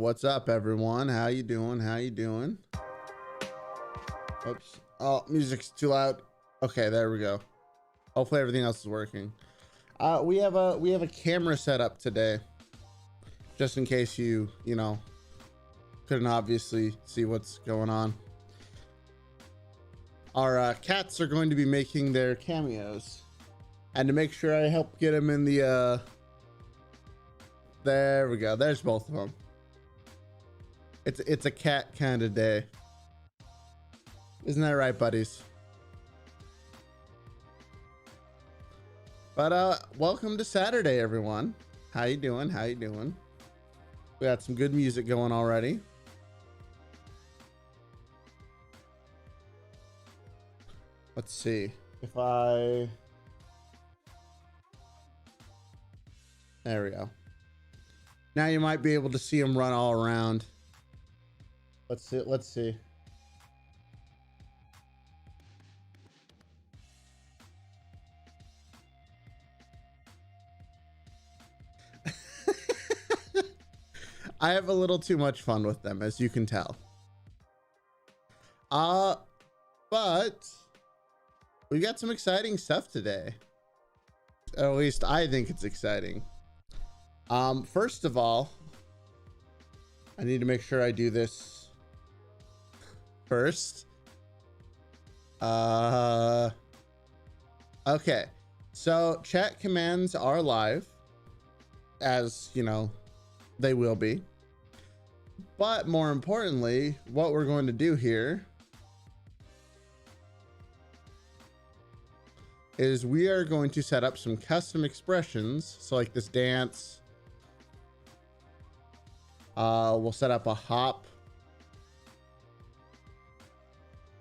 what's up, everyone? How you doing? How you doing? Oops. Oh, music's too loud. Okay, there we go. Hopefully everything else is working. We have a camera set up today, just in case you know couldn't obviously see what's going on. Our cats are going to be making their cameos, and to make sure I help get them in the there we go. There's both of them. It's a cat kind of day. Isn't that right, buddies? But welcome to Saturday, everyone. How you doing? How you doing? We got some good music going already. Let's see if there we go. Now you might be able to see them run all around. Let's see. I have a little too much fun with them, as you can tell. But we got some exciting stuff today. Or at least I think it's exciting. First of all, I need to make sure I do this first. Okay, so chat commands are live, as you know they will be, but more importantly, what we're going to do here is we are going to set up some custom expressions. So like this dance, we'll set up a hop,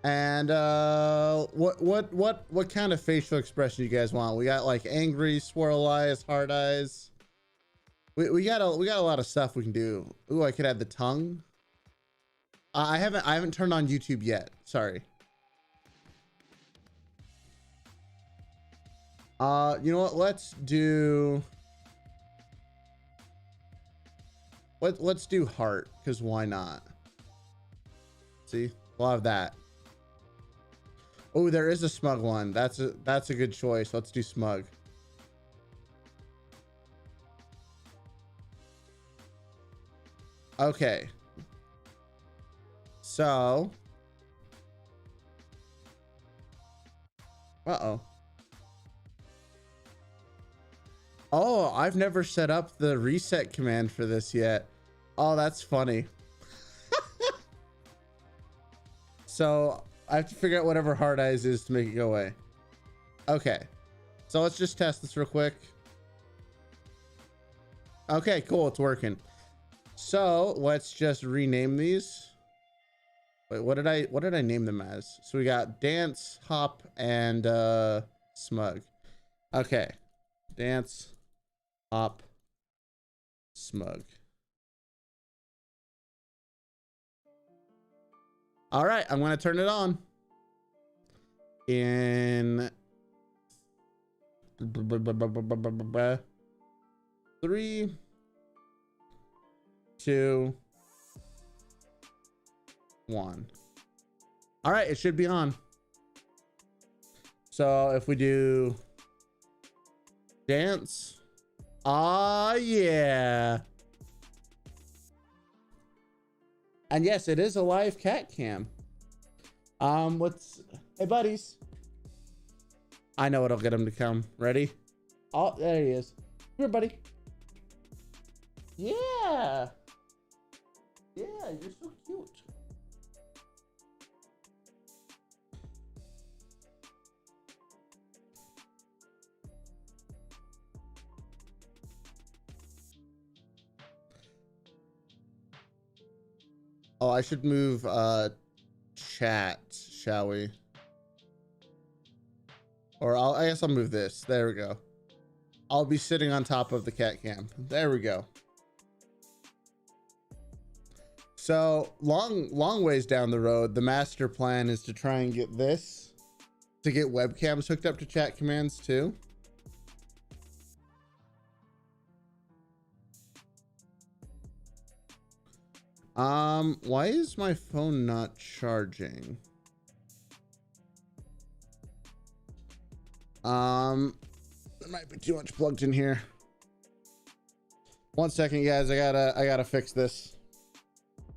and what kind of facial expression you guys want? We got like angry, swirl eyes, hard eyes. We got a lot of stuff we can do. Ooh, I could add the tongue. I haven't turned on YouTube yet. Sorry. You know what? Let's do heart, because why not? See, we'll have that. Oh, there is a smug one. That's a good choice. Let's do smug. Okay. So, oh, I've never set up the reset command for this yet. Oh, that's funny. So I have to figure out whatever hard eyes is to make it go away. Okay, so let's just test this real quick. Okay, cool, it's working. So let's just rename these. Wait, what did I name them as? So we got dance, hop, and smug. Okay, dance, hop, smug. All right, I'm gonna turn it on in 3, 2, 1. All right, it should be on. So if we do dance, yeah. And yes, it is a live cat cam. Hey buddies. I know what'll get him to come. Ready? Oh, there he is. Come here, buddy. Yeah. Yeah, you're so cute. Oh, I should move chat, shall we? Or I guess I'll move this. There we go. I'll be sitting on top of the cat cam. There we go. So long ways down the road, the master plan is to try and get this, to get webcams hooked up to chat commands too. Why is my phone not charging? There might be too much plugged in here. 1 second, guys. I gotta fix this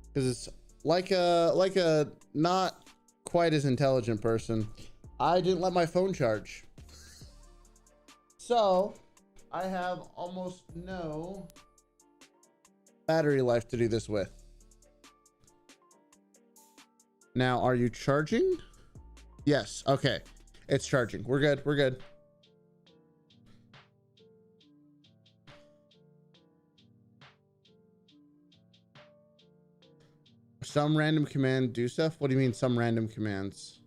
because it's like a not quite as intelligent person. I didn't let my phone charge, so I have almost no battery life to do this with. Now, are you charging? Yes. Okay, it's charging. We're good. We're good. Some random command do stuff. What do you mean some random commands?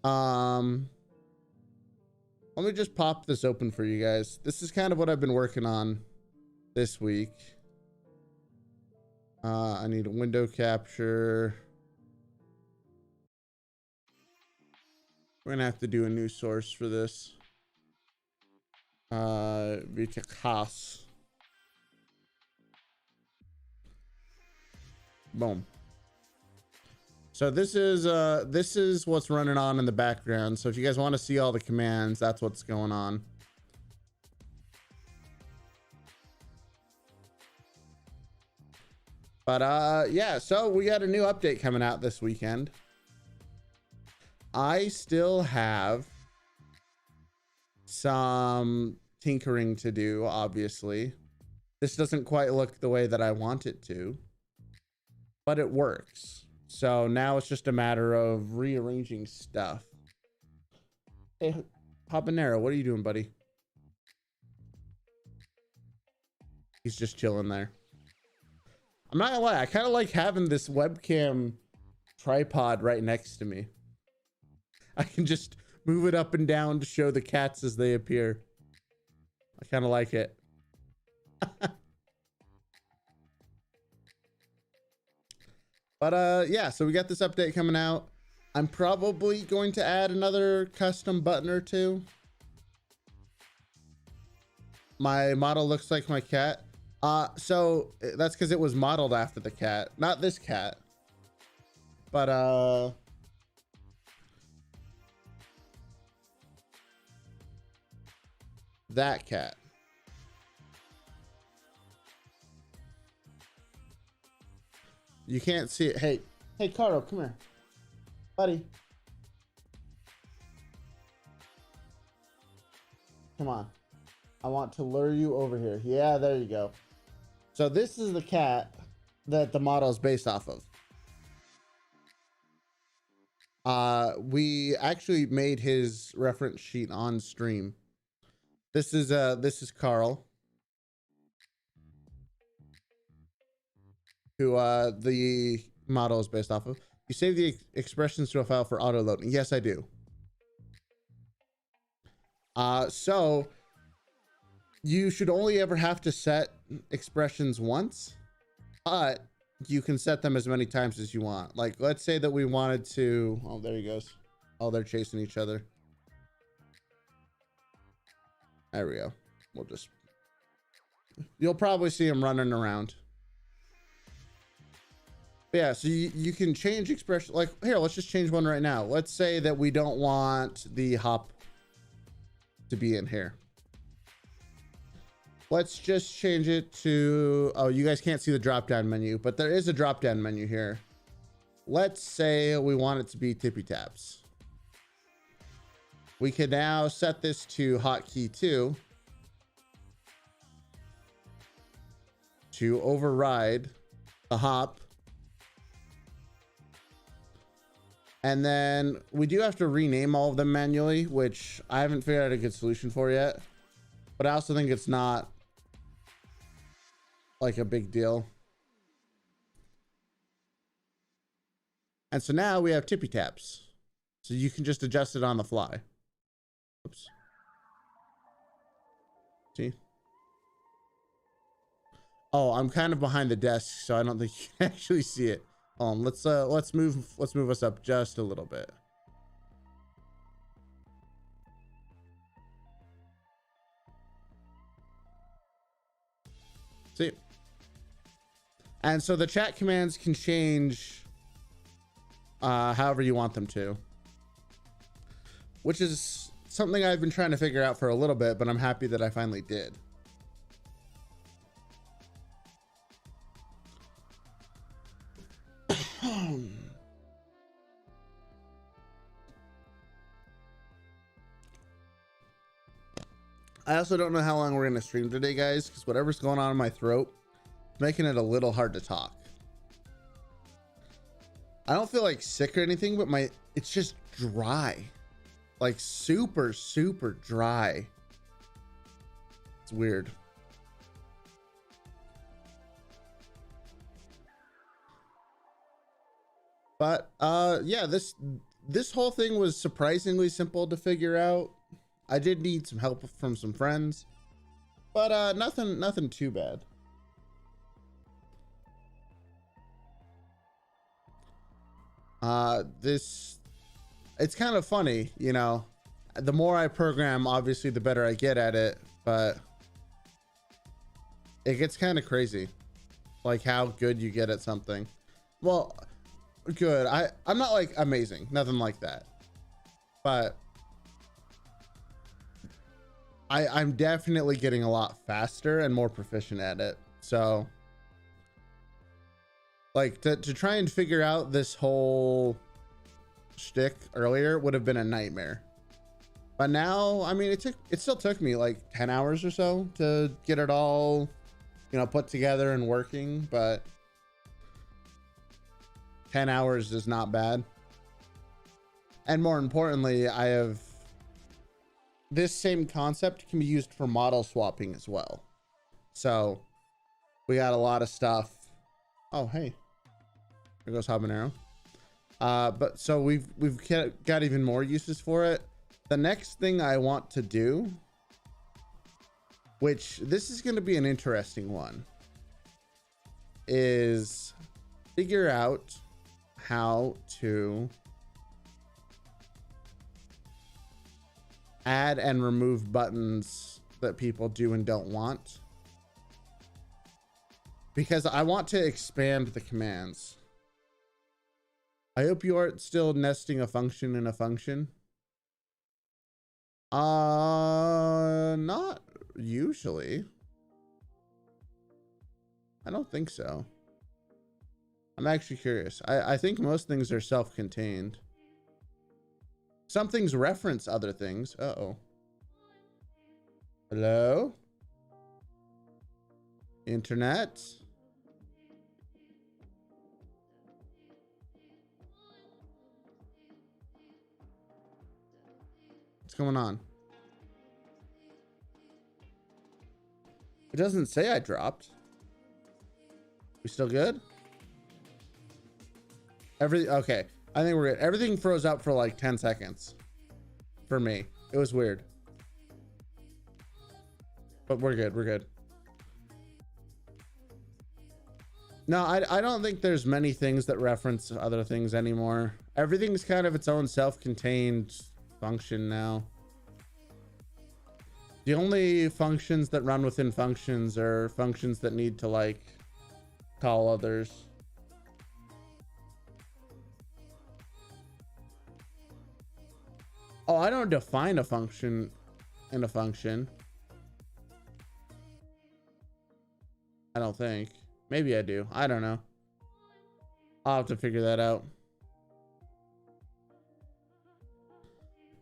Let me just pop this open for you guys. This is kind of what I've been working on this week. I need a window capture. We're gonna have to do a new source for this. VTchaos. Boom. So this is what's running on in the background. So if you guys want to see all the commands, that's what's going on. But yeah, so we got a new update coming out this weekend. I still have some tinkering to do, obviously. This doesn't quite look the way that I want it to, but it works. So now it's just a matter of rearranging stuff. Hey, Habanero, what are you doing, buddy? He's just chilling there. I'm not gonna lie, I kind of like having this webcam tripod right next to me. I can just move it up and down to show the cats as they appear. I kind of like it. But yeah, so we got this update coming out. I'm probably going to add another custom button or two. My model looks like my cat. So that's because it was modeled after the cat, not this cat, but that cat. You can't see it. Hey, Carl, come here, buddy. Come on. I want to lure you over here. Yeah, there you go. So this is the cat that the model is based off of. We actually made his reference sheet on stream. This is Carl, who the model is based off of. You save the expressions to a file for auto loading. Yes, I do. So you should only ever have to set expressions once, but you can set them as many times as you want. Like, let's say that we wanted to, oh, there he goes. Oh, they're chasing each other. There we go. We'll just, you'll probably see him running around. But yeah, so you can change expression. Like, here, let's just change one right now. Let's say that we don't want the hop to be in here. Let's just change it to, oh, you guys can't see the drop down menu, but there is a drop down menu here. Let's say we want it to be tippy taps. We can now set this to hotkey 2 to override the hop. And then we do have to rename all of them manually, which I haven't figured out a good solution for yet, but I also think it's not like a big deal. And so now we have tippy taps, so you can just adjust it on the fly. Oops. See? Oh, I'm kind of behind the desk, so I don't think you can actually see it. Let's move us up just a little bit. See? And so the chat commands can change however you want them to, which is something I've been trying to figure out for a little bit, but I'm happy that I finally did. I also don't know how long we're going to stream today, guys, because whatever's going on in my throat is making it a little hard to talk. I don't feel like sick or anything, but it's just dry. Like super, super dry. It's weird. But yeah, this whole thing was surprisingly simple to figure out. I did need some help from some friends, but nothing too bad. It's kind of funny, you know, the more I program, obviously the better I get at it, but it gets kind of crazy, like how good you get at something. Well, good. I'm not like amazing, nothing like that, but I'm definitely getting a lot faster and more proficient at it. So like to try and figure out this whole shtick earlier would have been a nightmare. But now, I mean, it still took me like 10 hours or so to get it all, you know, put together and working, but 10 hours is not bad. And more importantly, I have this same concept can be used for model swapping as well. So we got a lot of stuff. Oh, hey, there goes habanero. But so we've got even more uses for it. The next thing I want to do, which this is going to be an interesting one, is figure out how to add and remove buttons that people do and don't want, because I want to expand the commands. I hope you aren't still nesting a function in a function. Not usually. I don't think so. I'm actually curious. I think most things are self-contained. Some things reference other things. Uh-oh. Hello? Internet? What's going on? It doesn't say I dropped. We still good? Okay. I think we're good. Everything froze up for like 10 seconds for me. It was weird, but we're good. We're good. No, I don't think there's many things that reference other things anymore. Everything's kind of its own self-contained function now. The only functions that run within functions are functions that need to like call others. Oh, I don't define a function in a function. I don't think. Maybe I do. I don't know. I'll have to figure that out.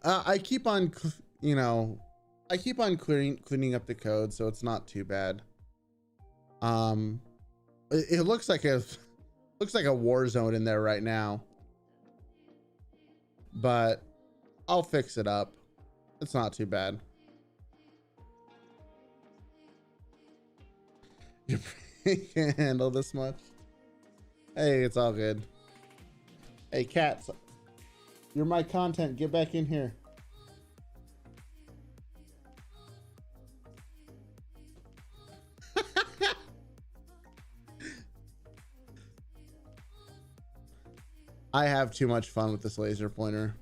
I keep on, you know, I keep on cleaning up the code, so it's not too bad. It looks like a war zone in there right now, but I'll fix it up. It's not too bad. You can't handle this much. Hey, it's all good. Hey, cats, you're my content. Get back in here. I have too much fun with this laser pointer.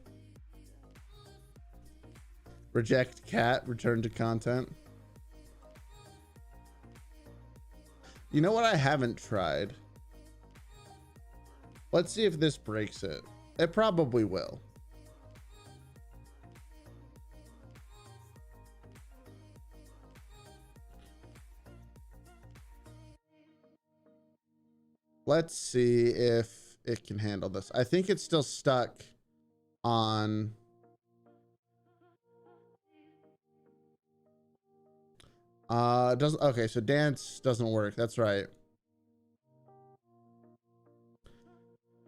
Reject cat, return to content. You know what I haven't tried? Let's see if this breaks it. It probably will. Let's see if it can handle this. I think it's still stuck on. Doesn't, okay, so dance doesn't work. That's right.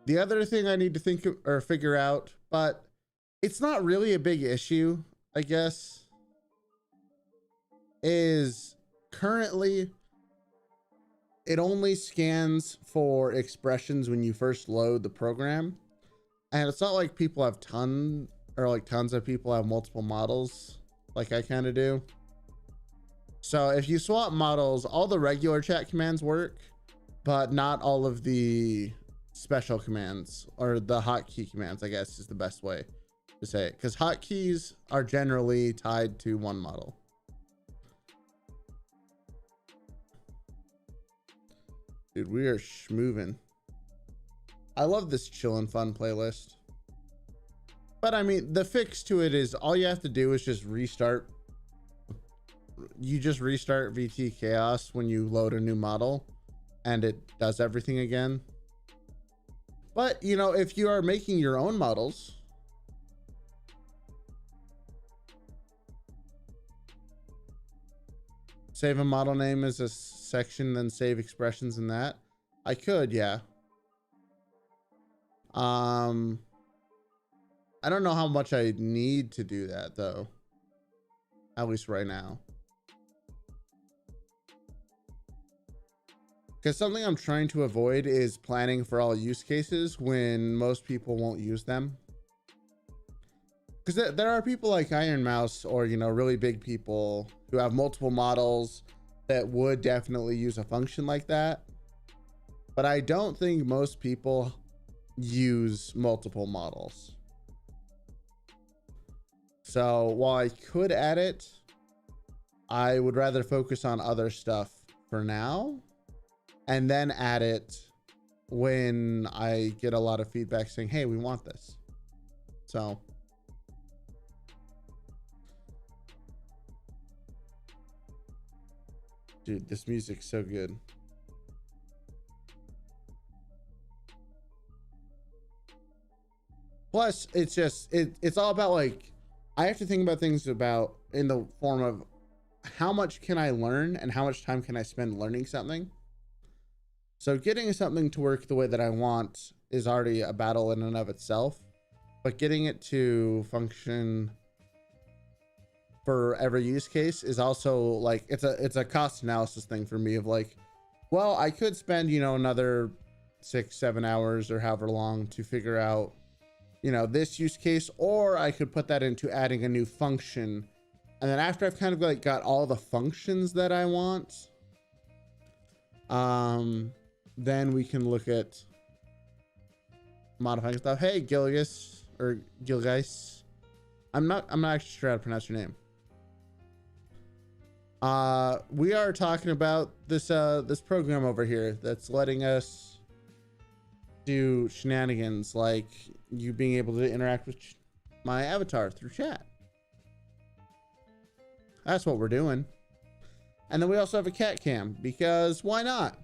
The other thing I need to think of, or figure out, but it's not really a big issue, I guess, is currently it only scans for expressions when you first load the program. And it's not like people have tons of people have multiple models like I kind of do. So if you swap models, all the regular chat commands work, but not all of the special commands, or the hotkey commands, I guess is the best way to say it, because hotkeys are generally tied to one model. Dude, we are schmoving. I love this chill and fun playlist. But I mean, the fix to it is all you have to do is just restart. You just restart VTchaos when you load a new model and it does everything again. But, you know, if you are making your own models, save a model name as a section, then save expressions in that. I could, yeah. I don't know how much I need to do that though, at least right now. Because something I'm trying to avoid is planning for all use cases when most people won't use them. Because there are people like Iron Mouse, or, you know, really big people who have multiple models that would definitely use a function like that. But I don't think most people use multiple models. So while I could add it, I would rather focus on other stuff for now and then add it when I get a lot of feedback saying, hey, we want this. So dude, this music's so good. Plus, it's just, it's all about, like, I have to think about things about in the form of how much can I learn and how much time can I spend learning something. So getting something to work the way that I want is already a battle in and of itself, but getting it to function for every use case is also like, it's a cost analysis thing for me of like, well, I could spend, you know, another 6-7 hours or however long to figure out, you know, this use case, or I could put that into adding a new function. And then after I've kind of like got all the functions that I want, then we can look at modifying stuff. Hey, Gilgis, or Gilgeis. I'm not actually sure how to pronounce your name. We are talking about this this program over here that's letting us do shenanigans like you being able to interact with my avatar through chat. That's what we're doing. And then we also have a cat cam, because why not?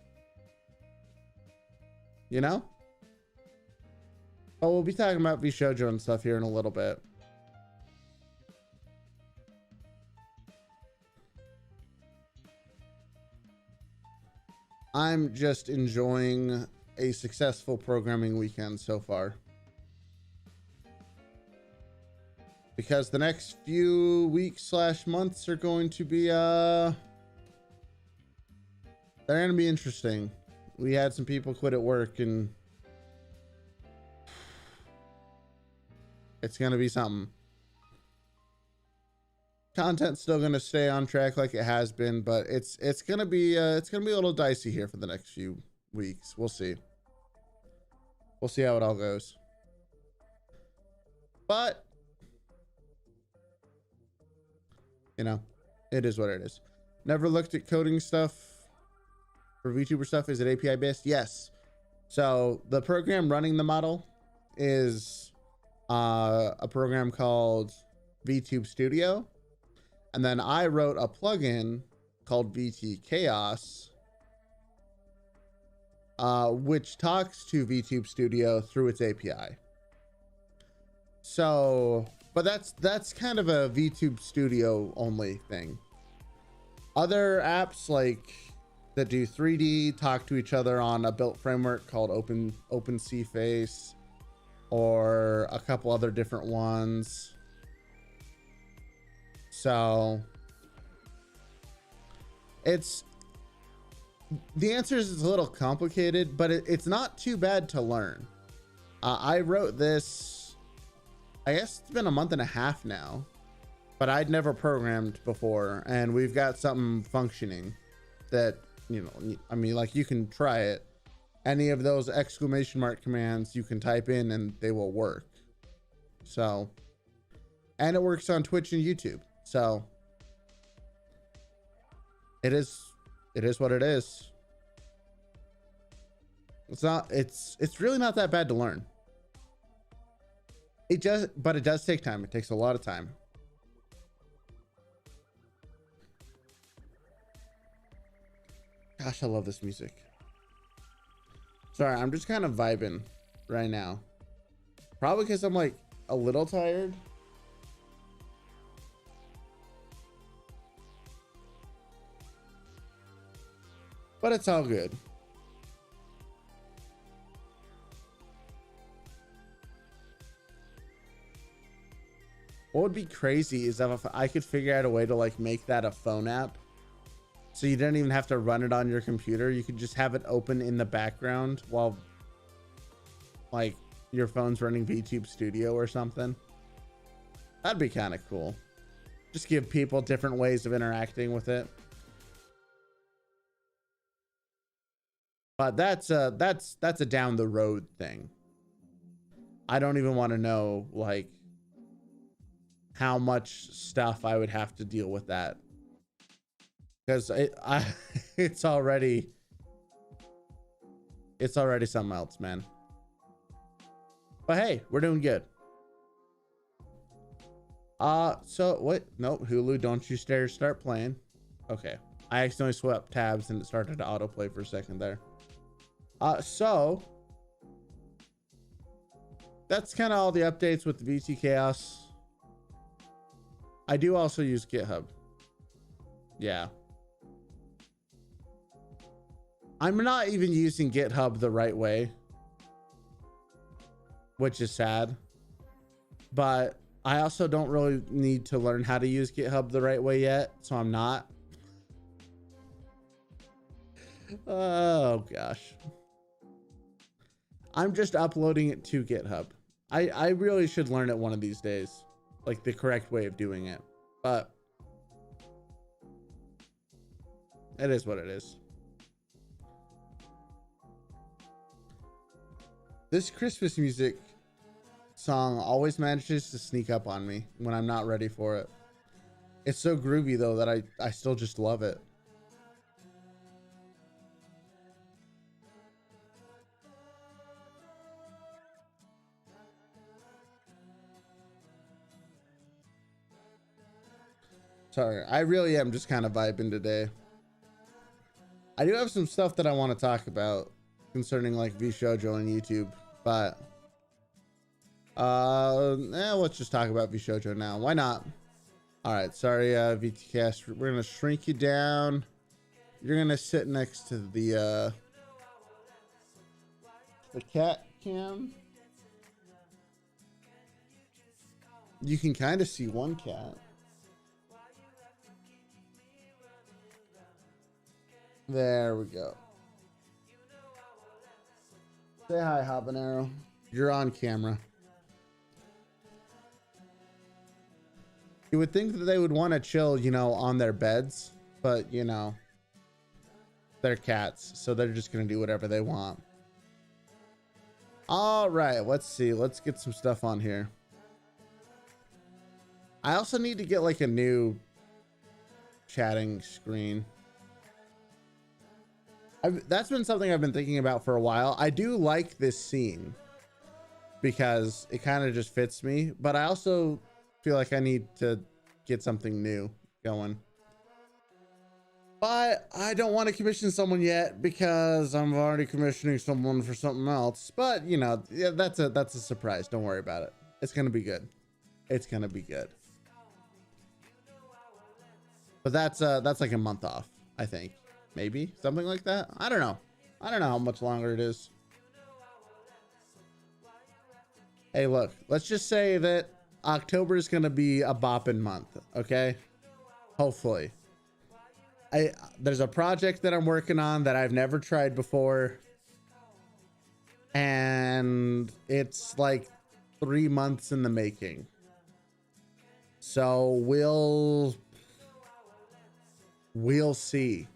You know? Oh, we'll be talking about VShojo and stuff here in a little bit. I'm just enjoying a successful programming weekend so far, because the next few weeks / months are going to be they're going to be interesting. We had some people quit at work, and it's going to be something. Content's still going to stay on track like it has been, but it's going to be a little dicey here for the next few weeks. We'll see. We'll see how it all goes. But you know, it is what it is. Never looked at coding stuff for VTuber stuff. Is it API based? Yes. So the program running the model is a program called VTube Studio. And then I wrote a plugin called VTchaos, which talks to VTube Studio through its API. So, but that's kind of a VTube Studio only thing. Other apps like that do 3D talk to each other on a built framework called OpenCFace, or a couple other different ones. So the answer is a little complicated, but it's not too bad to learn. I wrote this, I guess it's been a month and a half now, but I'd never programmed before, and we've got something functioning that, you know, I mean, like, you can try it. Any of those exclamation mark commands you can type in and they will work. So, and it works on Twitch and YouTube. So it is what it is. It's really not that bad to learn. But it does take time. It takes a lot of time. Gosh, I love this music. Sorry, I'm just kind of vibing right now. Probably because I'm like a little tired. But it's all good. What would be crazy is if I could figure out a way to like make that a phone app. So you didn't even have to run it on your computer. You could just have it open in the background while like your phone's running VTube Studio or something. That'd be kind of cool. Just give people different ways of interacting with it. But that's a down the road thing. I don't even want to know like how much stuff I would have to deal with that. Because it's already something else, man. But hey, we're doing good. So what? Nope, Hulu, don't you dare start playing. Okay, I accidentally swept tabs and it started to autoplay for a second there. So that's kind of all the updates with the VTchaos. I do also use GitHub. Yeah. I'm not even using GitHub the right way, which is sad. But I also don't really need to learn how to use GitHub the right way yet, so I'm not. Oh gosh. I'm just uploading it to GitHub. I really should learn it one of these days, like the correct way of doing it, but it is what it is. This Christmas music song always manages to sneak up on me when I'm not ready for it. It's so groovy though that I still just love it. Sorry, I really am just kind of vibing today. I do have some stuff that I want to talk about concerning like VShojo and YouTube, but let's just talk about VShojo now. Why not? All right, sorry, VTcast. We're gonna shrink you down. You're gonna sit next to the cat cam. You can kind of see one cat. There we go. Say hi, Habanero. You're on camera. You would think that they would want to chill, you know, on their beds, but you know, they're cats, so they're just gonna do whatever they want. All right, let's see. Let's get some stuff on here. I also need to get like a new chatting screen. That's been something I've been thinking about for a while. I do like this scene because it kind of just fits me, but I also feel like I need to get something new going. But I don't want to commission someone yet because I'm already commissioning someone for something else. But you know, yeah, that's a surprise. Don't worry about it. It's gonna be good. It's gonna be good. But that's like a month off, I think. Maybe something like that. I don't know. I don't know how much longer it is. Hey, look, let's just say that October is going to be a bopping month. Okay. Hopefully. There's a project that I'm working on that I've never tried before. And it's like 3 months in the making. So we'll see.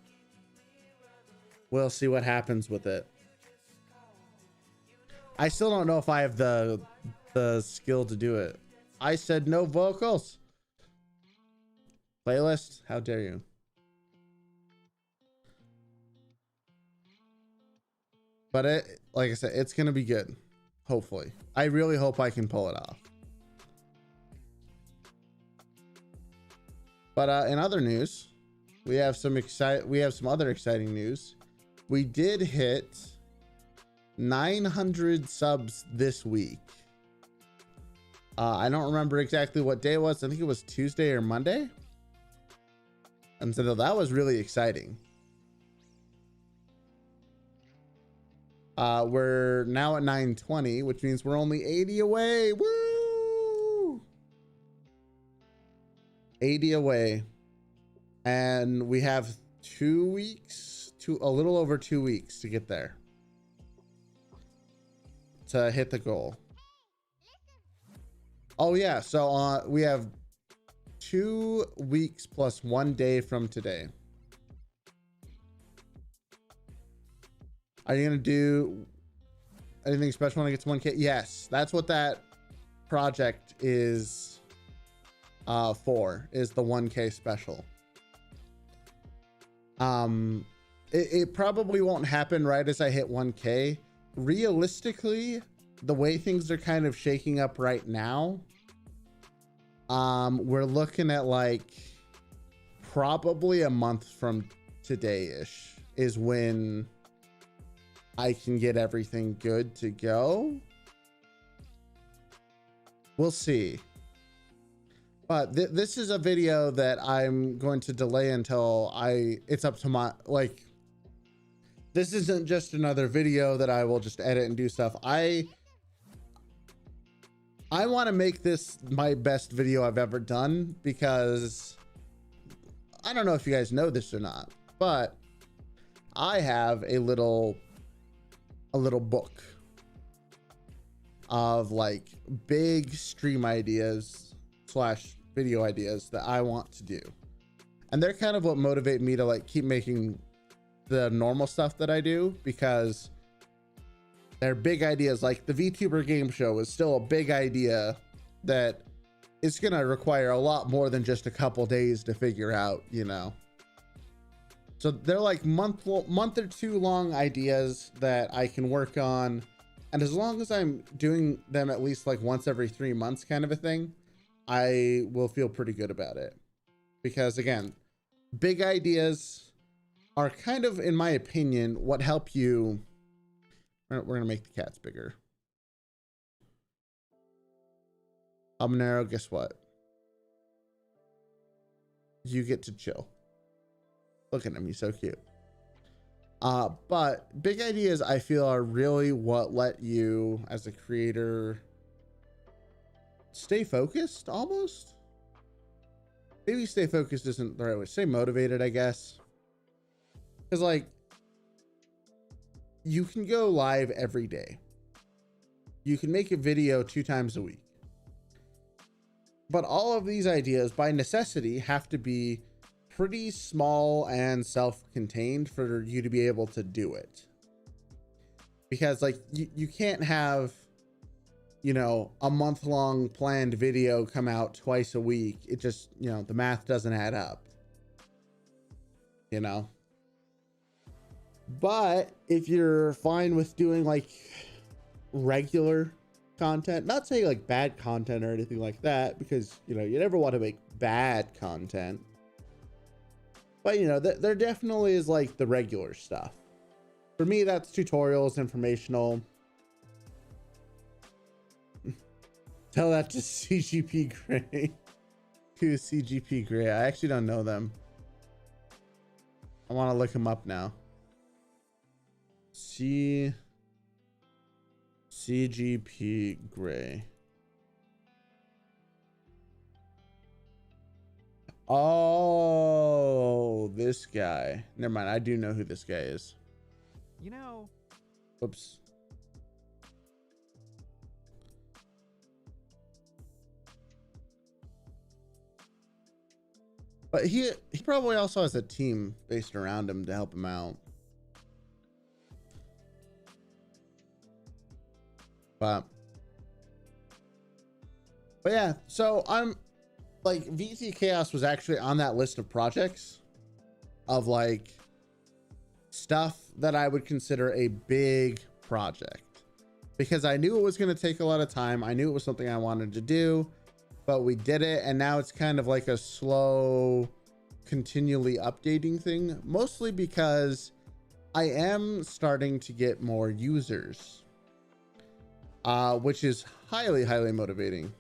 We'll see what happens with it. I still don't know if I have the skill to do it. I said no vocals. Playlist? How dare you? But it, like I said, it's gonna be good. Hopefully. I really hope I can pull it off. But in other news, we have some other exciting news. We did hit 900 subs this week. I don't remember exactly what day it was. I think it was Tuesday or Monday. And so that was really exciting. We're now at 920, which means we're only 80 away. Woo! 80 away. And we have 2 weeks, a little over 2 weeks to get there, to hit the goal. Oh yeah, so we have 2 weeks plus 1 day from today. Are you gonna do anything special when I get to 1K? Yes, that's what that project is for, is the 1K special. It probably won't happen right as I hit 1K. Realistically, the way things are kind of shaking up right now, we're looking at like probably a month from today-ish is when I can get everything good to go. We'll see. But this is a video that I'm going to delay until it's up to my, like, this isn't just another video that I will just edit and do stuff. I want to make this my best video I've ever done, because I don't know if you guys know this or not, but I have a little book of like big stream ideas / video ideas that I want to do. And they're kind of what motivate me to like keep making the normal stuff that I do, because they're big ideas. Like the VTuber game show is still a big idea that it's going to require a lot more than just a couple days to figure out, you know. So they're like month or two long ideas that I can work on. And as long as I'm doing them at least like once every 3 months kind of a thing, I will feel pretty good about it. Because again, big ideas are kind of, in my opinion, what help you. We're gonna make the cats bigger. Habanero, guess what? You get to chill. Look at him, he's so cute. But big ideas, I feel, are really what let you as a creator stay focused, almost. Maybe stay focused isn't the right way. Stay motivated, I guess. Because like, you can go live every day. You can make a video 2 times a week. But all of these ideas by necessity have to be pretty small and self-contained for you to be able to do it. Because like you can't have, you know, a month-long planned video come out twice a week. It just, you know, the math doesn't add up, you know. But if you're fine with doing like regular content, not saying like bad content or anything like that, because you know you never want to make bad content, but you know there definitely is like the regular stuff. For me, that's tutorials, informational. Tell that to CGP Gray. Who's CGP Gray? I actually don't know them. I want to look him up now. CGP Gray. Oh, this guy. Never mind. I do know who this guy is. You know. Oops. But he probably also has a team based around him to help him out. But yeah, so I'm like, VTchaos was actually on that list of projects of like stuff that I would consider a big project, because I knew it was going to take a lot of time. I knew it was something I wanted to do, but we did it. And now it's kind of like a slow, continually updating thing, mostly because I am starting to get more users, which is highly, highly motivating.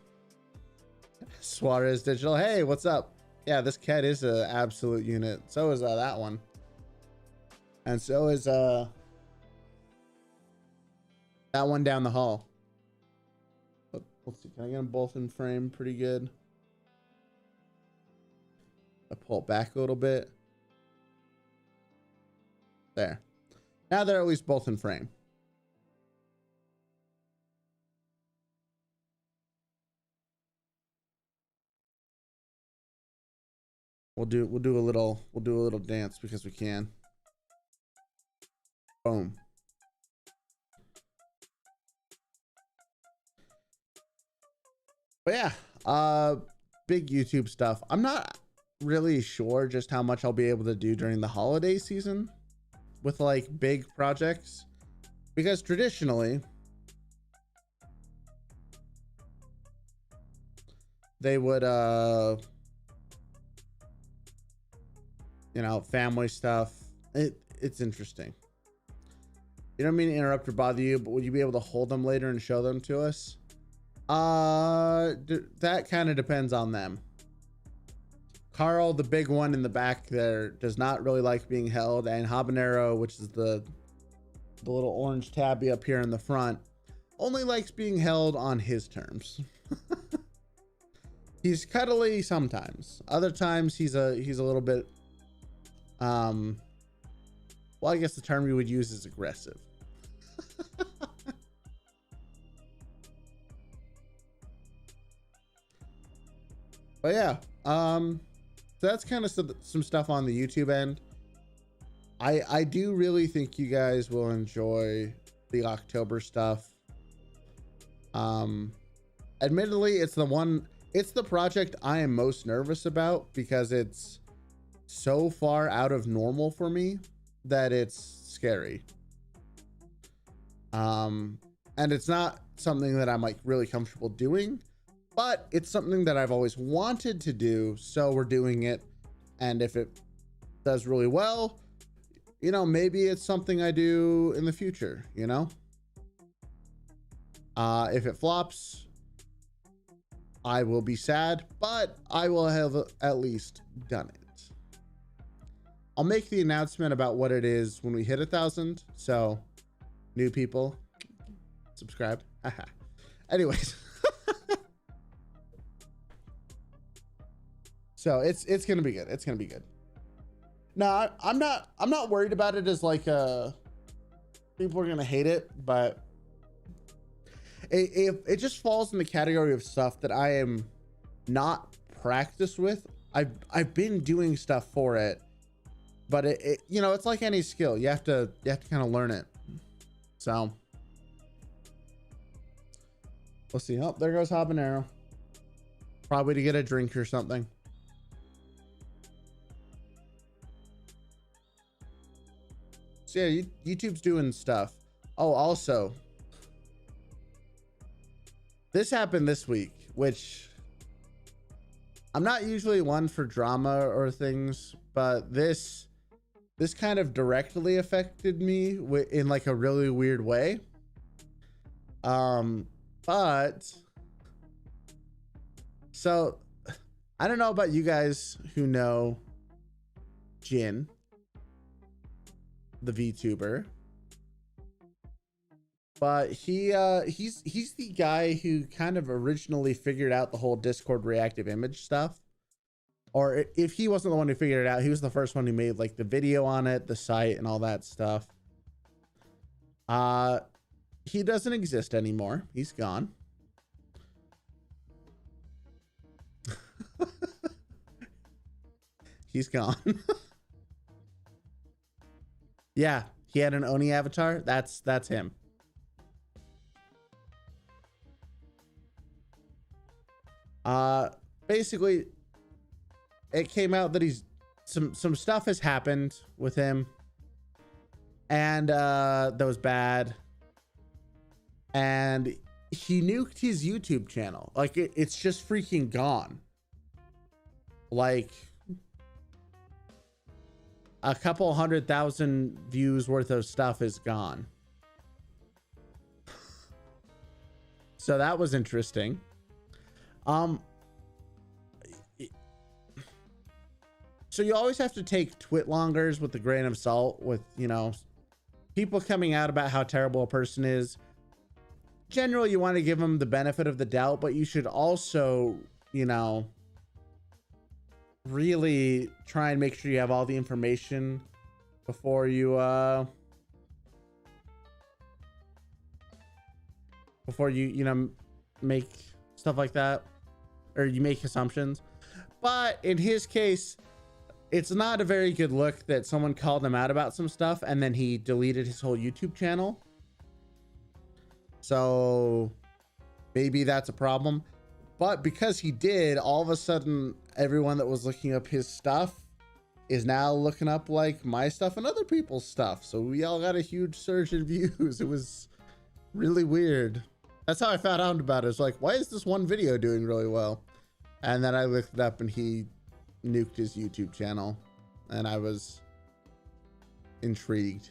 Suarez Digital. Hey, what's up? Yeah, this cat is an absolute unit. So is that one. And so is that one down the hall. Let's see. Can I get them both in frame pretty good? I pull it back a little bit. There. Now they're at least both in frame. We'll do a little dance because we can. Boom. But yeah, big YouTube stuff. I'm not really sure just how much I'll be able to do during the holiday season with like big projects, because traditionally they would you know, family stuff. It's interesting. You don't mean to interrupt or bother you, but would you be able to hold them later and show them to us? That kind of depends on them. Carl, the big one in the back there, does not really like being held, and Habanero, which is the little orange tabby up here in the front, only likes being held on his terms. He's cuddly sometimes. Other times he's a little bit well, I guess the term we would use is aggressive. But yeah, so that's kind of some stuff on the YouTube end. I do really think you guys will enjoy the October stuff. Admittedly, it's the project I am most nervous about, because it's so far out of normal for me that it's scary. And it's not something that I'm like really comfortable doing, but it's something that I've always wanted to do, so we're doing it. And if it does really well, you know, maybe it's something I do in the future, you know. If it flops, I will be sad, but I will have at least done it. I'll make the announcement about what it is when we hit 1,000. So new people, subscribe. Anyways. So it's going to be good. It's going to be good. No, I'm not worried about it as like, people are going to hate it, but it just falls in the category of stuff that I am not practiced with. I've been doing stuff for it, but it you know, it's like any skill. You have to kind of learn it. So we'll see. Oh, there goes Habanero. Probably to get a drink or something. So yeah, YouTube's doing stuff. Oh, also, this happened this week, which I'm not usually one for drama or things, but this kind of directly affected me in like a really weird way. But so I don't know about you guys who know Jin, the VTuber, but he's the guy who kind of originally figured out the whole Discord reactive image stuff. Or if he wasn't the one who figured it out, he was the first one who made like the video on it, the site, and all that stuff. He doesn't exist anymore. He's gone. He's gone. Yeah, he had an Oni avatar. That's him. Basically, it came out that he's some stuff has happened with him, and that was bad. And he nuked his YouTube channel. Like it's just freaking gone. Like a couple 100,000 views worth of stuff is gone. So that was interesting. So you always have to take twitlongers with a grain of salt, with, you know, people coming out about how terrible a person is. Generally, you want to give them the benefit of the doubt, but you should also, you know, really try and make sure you have all the information before you you know, make stuff like that, or you make assumptions. But in his case, it's not a very good look that someone called him out about some stuff and then he deleted his whole YouTube channel. So maybe that's a problem. But because he did, all of a sudden, everyone that was looking up his stuff is now looking up like my stuff and other people's stuff. So we all got a huge surge in views. It was really weird. That's how I found out about it. It's like, why is this one video doing really well? And then I looked it up and he nuked his YouTube channel, and I was intrigued.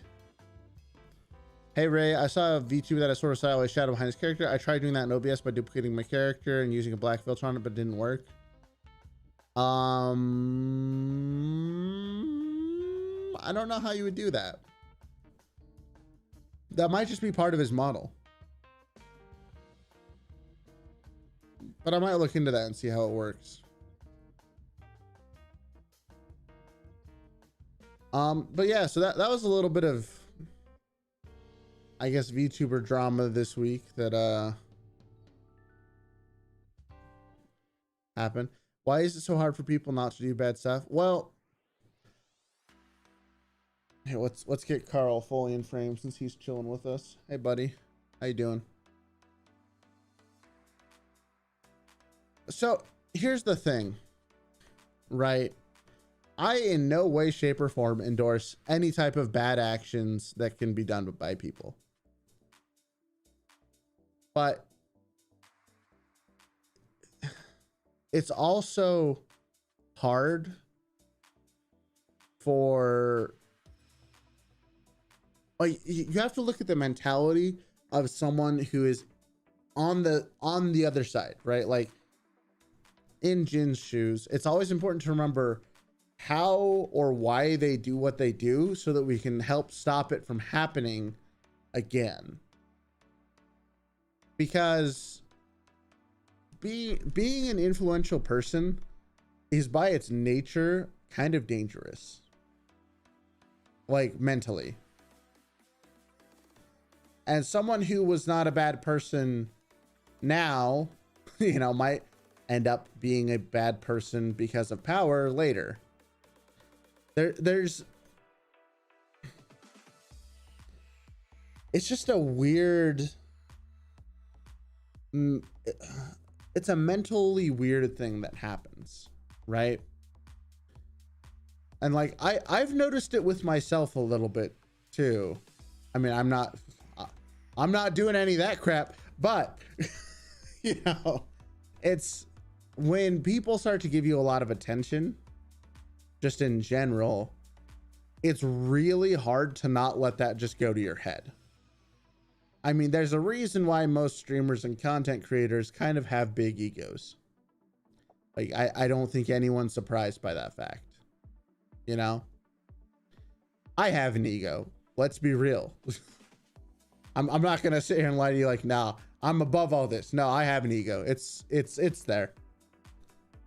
Hey Ray, I saw a VTuber that has sort of sideways shadow behind his character. I tried doing that in OBS by duplicating my character and using a black filter on it, but it didn't work. I don't know how you would do that. That might just be part of his model. But I might look into that and see how it works. But yeah, so that was a little bit of, I guess, VTuber drama this week that happened. Why is it so hard for people not to do bad stuff? Well, hey, let's get Carl fully in frame since he's chilling with us. Hey buddy, how you doing? So here's the thing, right? I in no way, shape, or form endorse any type of bad actions that can be done by people. But it's also hard for, like, you have to look at the mentality of someone who is on the other side, right? Like in Jin's shoes, it's always important to remember how or why they do what they do so that we can help stop it from happening again. Because being an influential person is by its nature kind of dangerous, like mentally. And someone who was not a bad person now, you know, might end up being a bad person because of power later. There's it's just a weird, it's a mentally weird thing that happens, right? And like I've noticed it with myself a little bit too. I mean, I'm not doing any of that crap, but you know, it's when people start to give you a lot of attention, just in general, it's really hard to not let that just go to your head. I mean, there's a reason why most streamers and content creators kind of have big egos. Like, I don't think anyone's surprised by that fact. You know, I have an ego. Let's be real. I'm not going to sit here and lie to you like, no, I'm above all this. No, I have an ego. It's there.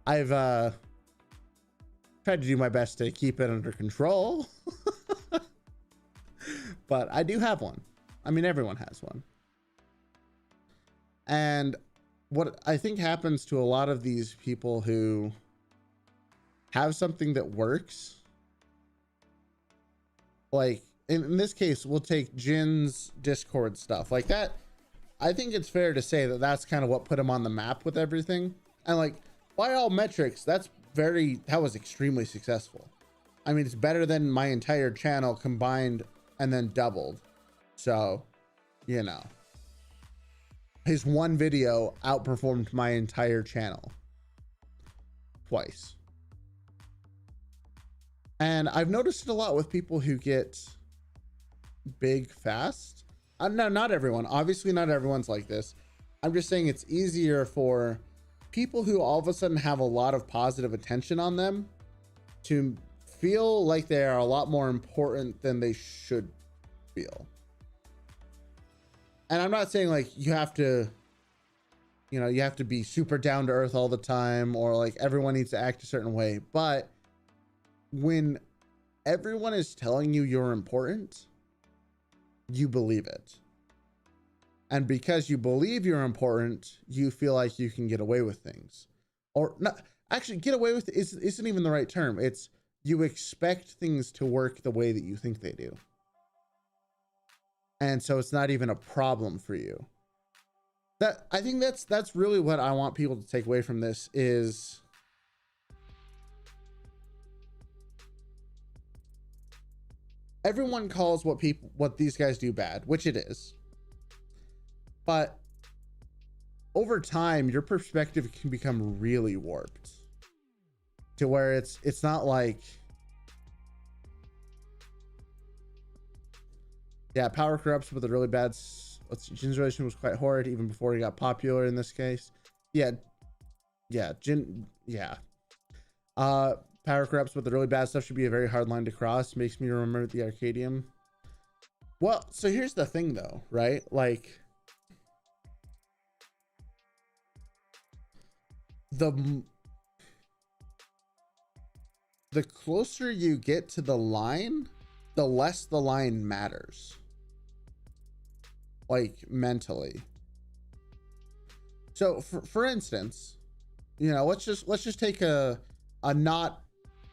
I've tried to do my best to keep it under control, but I do have one. I mean, everyone has one. And what I think happens to a lot of these people who have something that works, like in this case, we'll take Jin's Discord stuff like that. I think it's fair to say that that's kind of what put him on the map with everything. And like, by all metrics, that was extremely successful. I mean, it's better than my entire channel combined and then doubled. So, you know, his one video outperformed my entire channel twice. And I've noticed it a lot with people who get big fast. No, not everyone. Obviously, not everyone's like this. I'm just saying it's easier for people who all of a sudden have a lot of positive attention on them to feel like they are a lot more important than they should feel. And I'm not saying like you have to, you know, you have to be super down to earth all the time, or like everyone needs to act a certain way. But when everyone is telling you you're important, you believe it. And because you believe you're important, you feel like you can get away with things. Or not, actually get away with it isn't even the right term. It's you expect things to work the way that you think they do. And so it's not even a problem for you. I think that's really what I want people to take away from this is everyone calls what these guys do bad, which it is. But over time, your perspective can become really warped to where it's not like, yeah, power corrupts with a really bad. Jin's relation was quite horrid even before he got popular in this case. Yeah. Jin. Yeah. Power corrupts with the really bad stuff should be a very hard line to cross. Makes me remember the Arcadium. Well, so here's the thing though, right? Like the closer you get to the line, the less the line matters. Like mentally. So for instance, you know, let's just take a not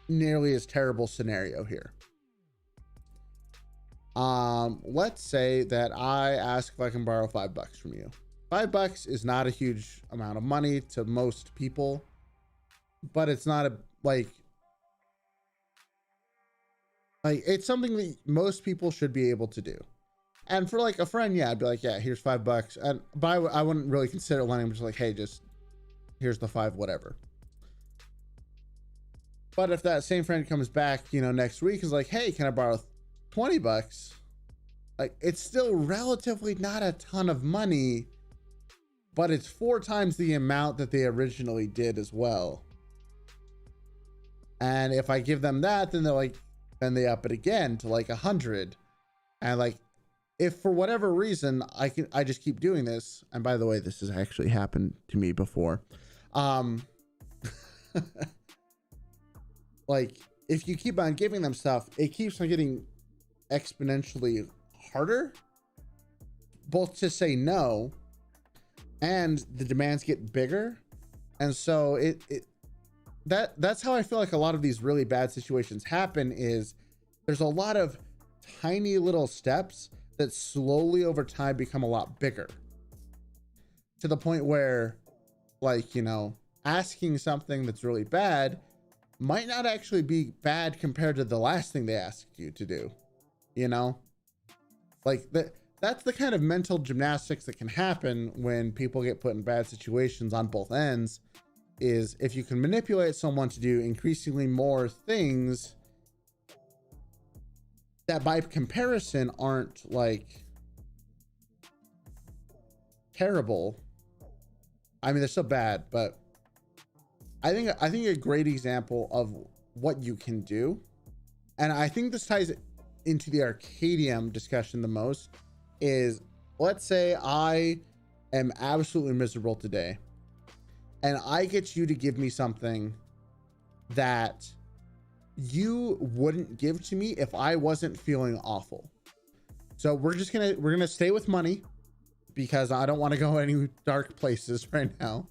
nearly as terrible scenario here. Let's say that I ask if I can borrow $5 from you. $5 is not a huge amount of money to most people, but it's not like it's something that most people should be able to do. And for like a friend, yeah, I'd be like, yeah, here's $5. And but I wouldn't really consider lending, just like, hey, just here's the 5, whatever. But if that same friend comes back, you know, next week is like, hey, can I borrow $20? Like, it's still relatively not a ton of money, but it's 4 times the amount that they originally did as well. And if I give them that, then they're like, then they up it again to like 100. And like, if for whatever reason I just keep doing this, and by the way, this has actually happened to me before. Like, if you keep on giving them stuff, it keeps on getting exponentially harder, both to say no, and the demands get bigger. And so that's how I feel like a lot of these really bad situations happen, is there's a lot of tiny little steps that slowly over time become a lot bigger, to the point where, like, you know, asking something that's really bad might not actually be bad compared to the last thing they asked you to do, you know? Like that's the kind of mental gymnastics that can happen when people get put in bad situations on both ends, is if you can manipulate someone to do increasingly more things that by comparison aren't like terrible. I mean, they're still bad, but I think a great example of what you can do, and I think this ties into the Arcadium discussion the most, is let's say I am absolutely miserable today and I get you to give me something that you wouldn't give to me if I wasn't feeling awful. So we're gonna stay with money because I don't want to go any dark places right now.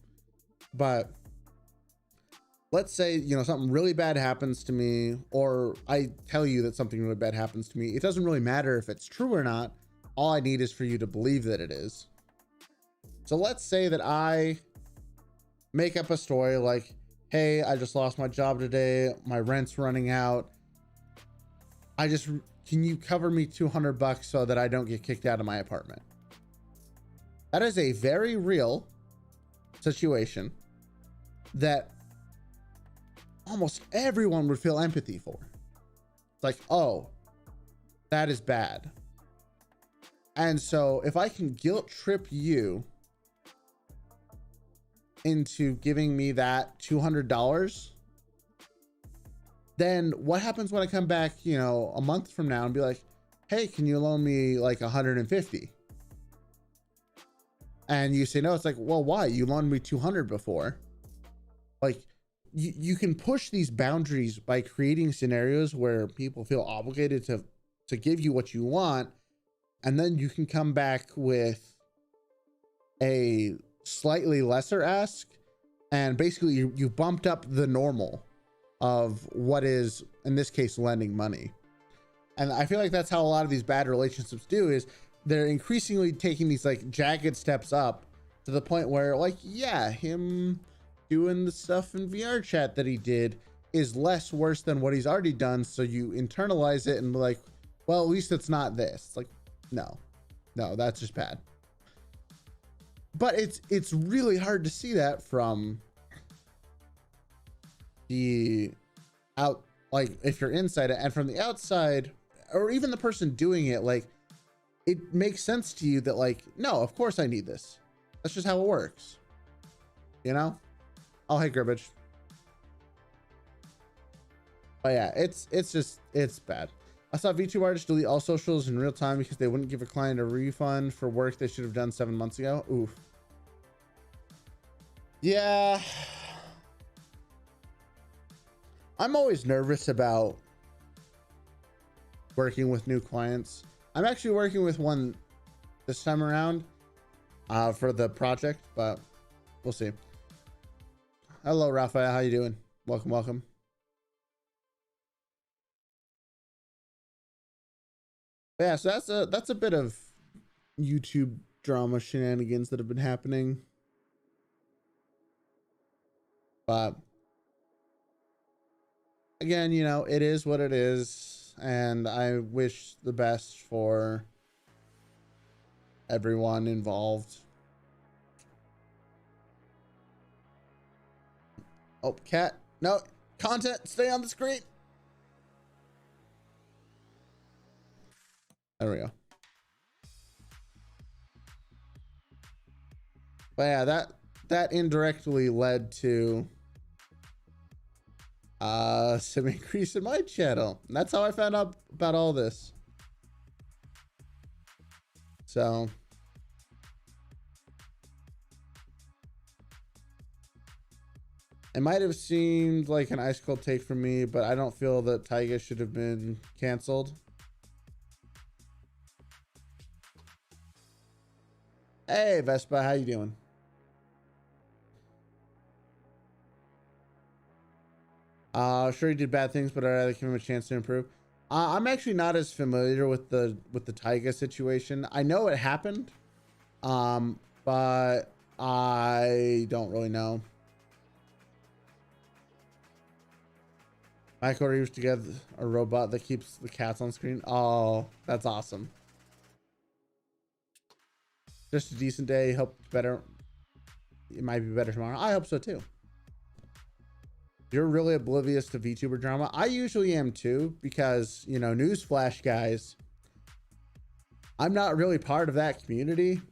But let's say, you know, something really bad happens to me, or I tell you that something really bad happens to me. It doesn't really matter if it's true or not. All I need is for you to believe that it is. So let's say that I make up a story like, hey, I just lost my job today. My rent's running out. Can you cover me $200 so that I don't get kicked out of my apartment? That is a very real situation that almost everyone would feel empathy for. It's like, oh, that is bad. And so if I can guilt trip you into giving me that $200, then what happens when I come back, you know, a month from now and be like, hey, can you loan me like 150? And you say no. It's like, well, why? You loaned me 200 before. Like, you can push these boundaries by creating scenarios where people feel obligated to give you what you want, and then you can come back with a slightly lesser ask, and basically you bumped up the normal of what is, in this case, lending money. And I feel like that's how a lot of these bad relationships do, is they're increasingly taking these like jagged steps up to the point where, like, yeah, him doing the stuff in VR chat that he did is less worse than what he's already done. So you internalize it and be like, well, at least it's not this. It's like, no, that's just bad. But it's really hard to see that from the out, like if you're inside it, and from the outside, or even the person doing it, like it makes sense to you that like, no, of course I need this. That's just how it works. You know? Oh, hey, Gribbage. But yeah, it's bad. I saw VTuber artists delete all socials in real time because they wouldn't give a client a refund for work they should have done 7 months ago. Oof. Yeah. I'm always nervous about working with new clients. I'm actually working with one this time around for the project, but we'll see. Hello, Raphael. How you doing? Welcome. But yeah, so that's a bit of YouTube drama shenanigans that have been happening. But again, you know, it is what it is, and I wish the best for everyone involved. Oh, cat. No, content, stay on the screen. There we go. But yeah, that indirectly led to some increase in my channel. And that's how I found out about all this. So it might have seemed like an ice cold take from me, but I don't feel that Taiga should have been canceled. Hey Vespa, how you doing? Sure he did bad things, but I'd rather give him a chance to improve. I'm actually not as familiar with the Taiga situation. I know it happened, but I don't really know. Michael Reeves together a robot that keeps the cats on screen. Oh, that's awesome. Just a decent day. Hope it's better. It might be better tomorrow. I hope so too. You're really oblivious to VTuber drama. I usually am too, because, you know, newsflash, guys, I'm not really part of that community.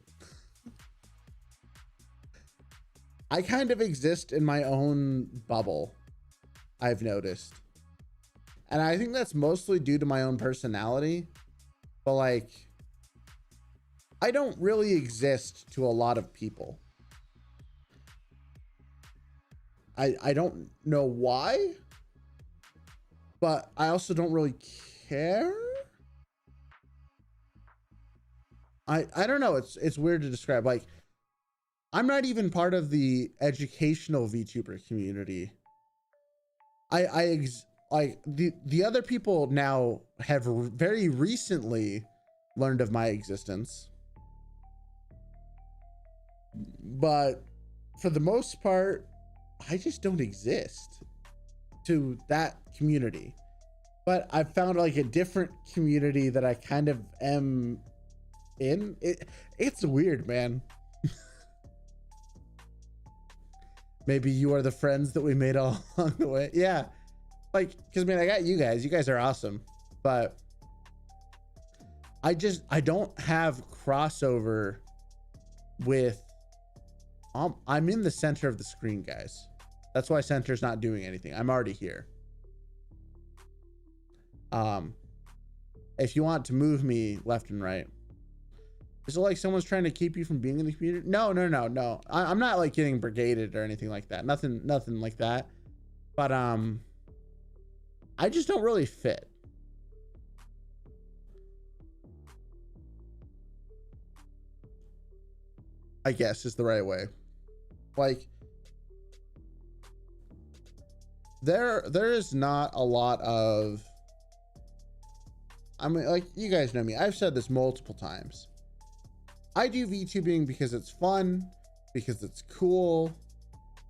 I kind of exist in my own bubble, I've noticed. And I think that's mostly due to my own personality. But like, I don't really exist to a lot of people. I don't know why, but I also don't really care. I don't know. It's weird to describe. Like, I'm not even part of the educational VTuber community. Like the other people now have very recently learned of my existence, but for the most part, I just don't exist to that community. But I've found like a different community that I kind of am in. It's weird, man. Maybe you are the friends that we made all along the way. Yeah. Like, because man, I got you guys. You guys are awesome. But I don't have crossover with I'm in the center of the screen, guys. That's why center's not doing anything. I'm already here. If you want to move me left and right, is it like someone's trying to keep you from being in the community? No. I'm not like getting brigaded or anything like that. Nothing like that. But I just don't really fit. I guess is the right way. Like, there is not a lot of, I mean, like, you guys know me. I've said this multiple times. I do VTubing because it's fun, because it's cool,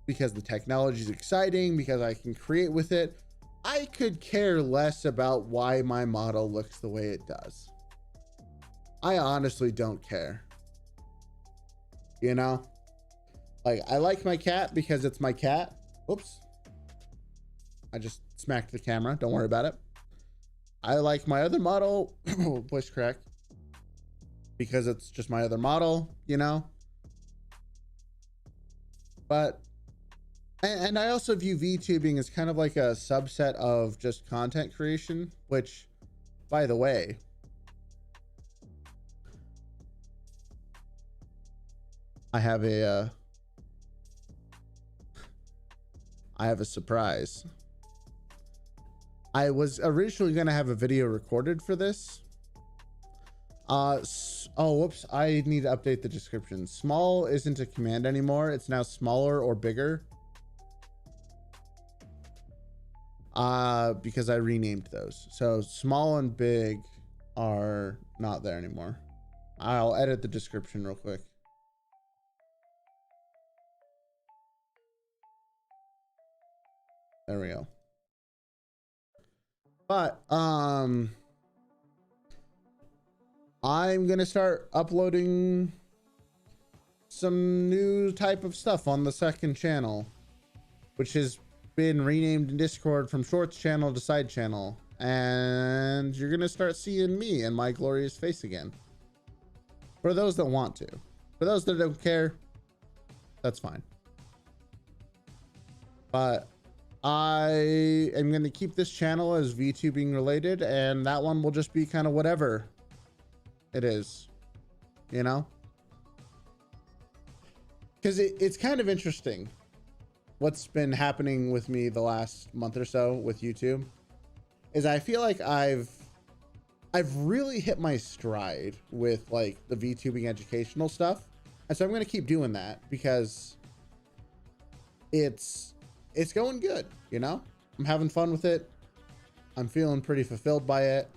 because the technology is exciting, because I can create with it. I could care less about why my model looks the way it does. I honestly don't care. You know? Like, I like my cat because it's my cat. Oops. I just smacked the camera. Don't worry about it. I like my other model, voice crack, because it's just my other model, you know? But, and I also view VTubing as kind of like a subset of just content creation, which, by the way, I have a surprise. I was originally going to have a video recorded for this. Oh, whoops. I need to update the description. Small isn't a command anymore. It's now smaller or bigger. Because I renamed those. So small and big are not there anymore. I'll edit the description real quick. There we go. But I'm gonna start uploading some new type of stuff on the second channel, which has been renamed in Discord from Shorts channel to Side channel, and you're gonna start seeing me and my glorious face again. For those that want to. For those that don't care, that's fine. But I am going to keep this channel as VTubing related, and that one will just be kind of whatever it is, you know? Because it's kind of interesting what's been happening with me the last month or so with YouTube is I feel like I've really hit my stride with like the VTubing educational stuff. And so I'm going to keep doing that because it's going good, you know? I'm having fun with it. I'm feeling pretty fulfilled by it.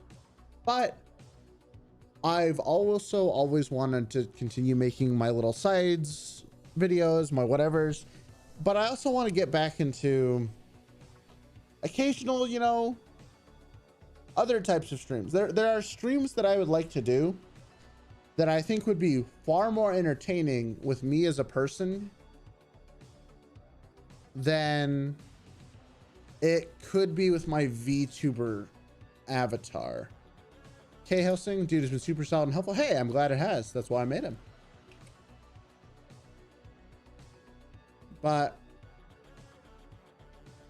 But I've also always wanted to continue making my little sides videos, my whatevers. But I also want to get back into occasional, you know, other types of streams. There are streams that I would like to do that I think would be far more entertaining with me as a person than it could be with my VTuber avatar. K hosting, dude has been super solid and helpful. Hey, I'm glad it has. That's why I made him. But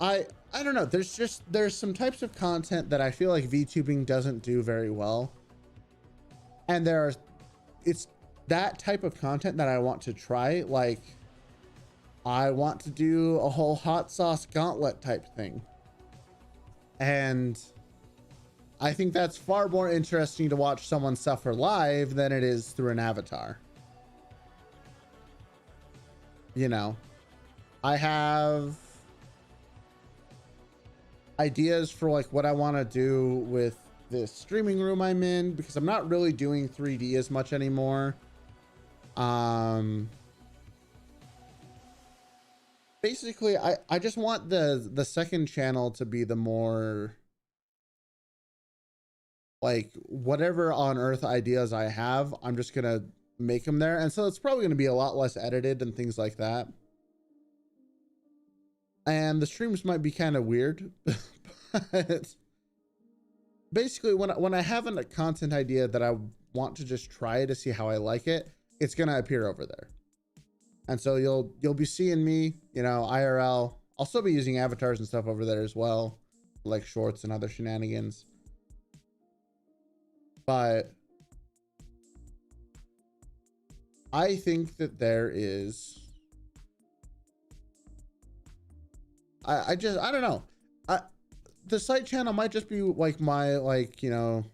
I don't know. There's some types of content that I feel like VTubing doesn't do very well. And it's that type of content that I want to try. Like, I want to do a whole hot sauce gauntlet type thing. And I think that's far more interesting to watch someone suffer live than it is through an avatar. You know, I have ideas for like what I want to do with this streaming room I'm in, because I'm not really doing 3D as much anymore. Basically, I just want the second channel to be the more like whatever on earth ideas I have, I'm just gonna make them there. And so it's probably gonna be a lot less edited and things like that. And the streams might be kind of weird, but basically when I have a content idea that I want to just try to see how I like it, it's gonna appear over there. And so you'll be seeing me, you know, IRL. I'll still be using avatars and stuff over there as well, like shorts and other shenanigans. But I think that there is, I don't know. The site channel might just be like my, like, you know,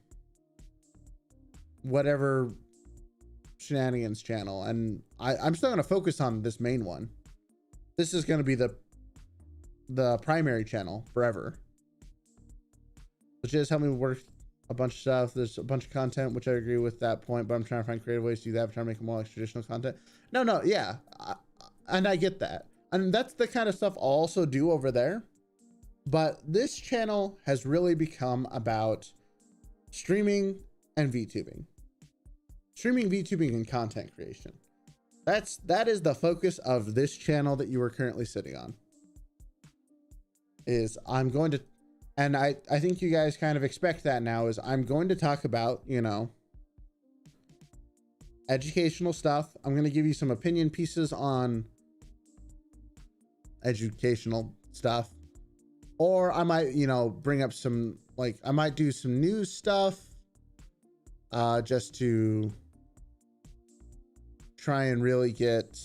whatever shenanigans channel. And I'm still going to focus on this main one. This is going to be the primary channel forever. Which is help me work a bunch of stuff. There's a bunch of content, which I agree with that point, but I'm trying to find creative ways to do that. I'm trying to make more like traditional content. No, yeah. And I get that. And that's the kind of stuff I'll also do over there. But this channel has really become about streaming and VTubing. Streaming, VTubing, and content creation. That is the focus of this channel that you are currently sitting on. Is I'm going to, and I think you guys kind of expect that now, is I'm going to talk about, you know, educational stuff. I'm going to give you some opinion pieces on educational stuff. Or I might, you know, bring up some, like, I might do some news stuff just to try and really get,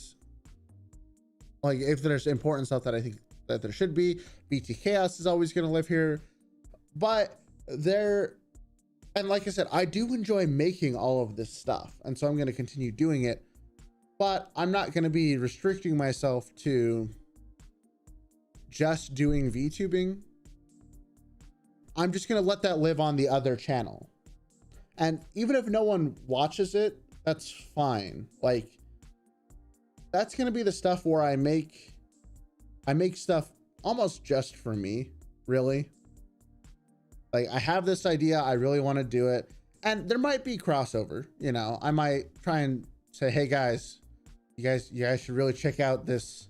like, if there's important stuff that I think that there should be. VTchaos is always going to live here. But there, and like I said, I do enjoy making all of this stuff. And so I'm going to continue doing it. But I'm not going to be restricting myself to just doing VTubing. I'm just going to let that live on the other channel. And even if no one watches it, that's fine. Like, that's going to be the stuff where I make stuff almost just for me, really. Like, I have this idea, I really want to do it. And there might be crossover, you know. I might try and say, hey guys, you guys should really check out this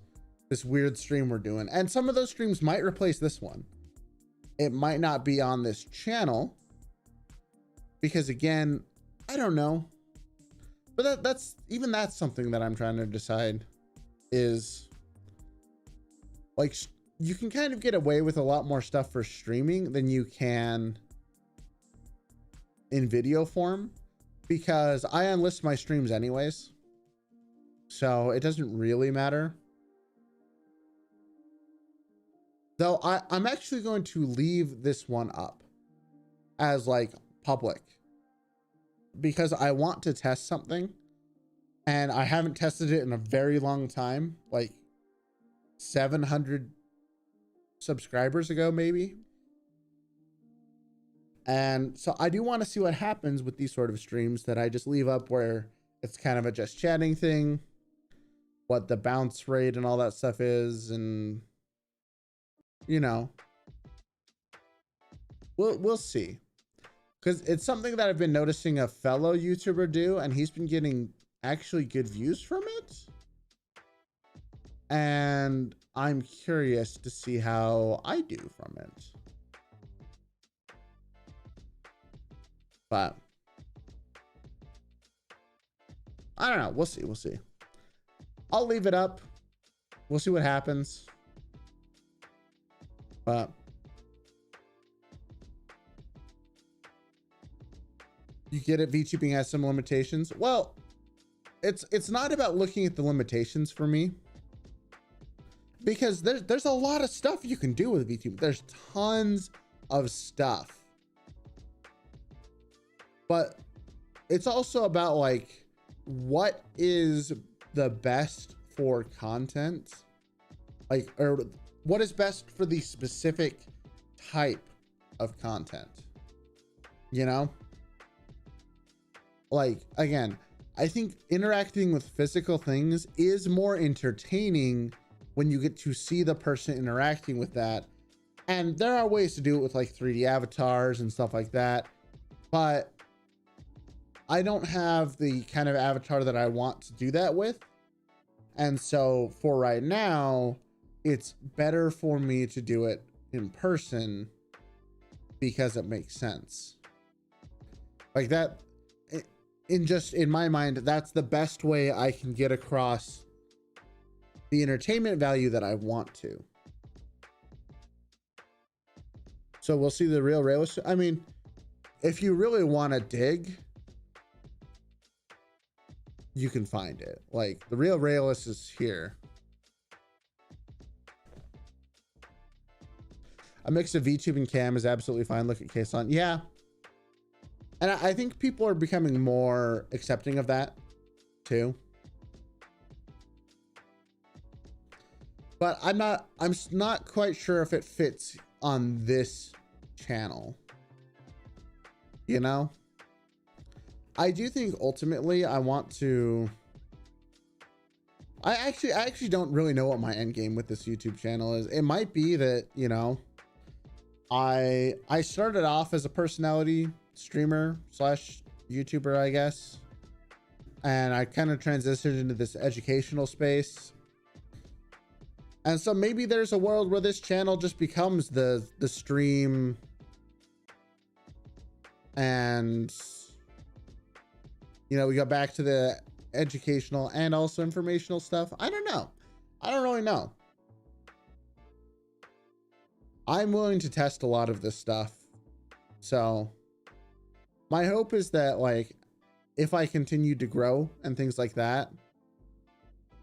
weird stream we're doing. And some of those streams might replace this one. It might not be on this channel because, again, I don't know. But that's something that I'm trying to decide, is like, you can kind of get away with a lot more stuff for streaming than you can in video form, because I unlist my streams anyways. So it doesn't really matter. Though I'm actually going to leave this one up as like public, because I want to test something and I haven't tested it in a very long time, like 700 subscribers ago, maybe. And so I do want to see what happens with these sort of streams that I just leave up, where it's kind of a just chatting thing, what the bounce rate and all that stuff is. And, you know, we'll see. because it's something that I've been noticing a fellow YouTuber do, and he's been getting actually good views from it. And I'm curious to see how I do from it. But I don't know. We'll see. We'll see. I'll leave it up. We'll see what happens. But you get it. VTubing has some limitations. Well, it's not about looking at the limitations for me, because there's a lot of stuff you can do with VTube. There's tons of stuff, but it's also about like what is the best for content, like, or what is best for the specific type of content, you know? Like, again, I think interacting with physical things is more entertaining when you get to see the person interacting with that. And there are ways to do it with like 3D avatars and stuff like that, but I don't have the kind of avatar that I want to do that with. And so for right now, it's better for me to do it in person because it makes sense. Like that, in my mind, that's the best way I can get across the entertainment value that I want to. So we'll see the real Raelice. I mean, if you really want to dig, you can find it. Like the real Raelice is here. A mix of VTube and cam is absolutely fine. Look at Kason. Yeah. And I think people are becoming more accepting of that too. But I'm not quite sure if it fits on this channel. You know? I do think ultimately I want to, I actually don't really know what my end game with this YouTube channel is. It might be that, you know, I started off as a personality streamer slash YouTuber, I guess. And I kind of transitioned into this educational space. And so maybe there's a world where this channel just becomes the stream and, you know, we go back to the educational and also informational stuff. I don't know. I don't really know. I'm willing to test a lot of this stuff. So my hope is that, like, if I continue to grow and things like that,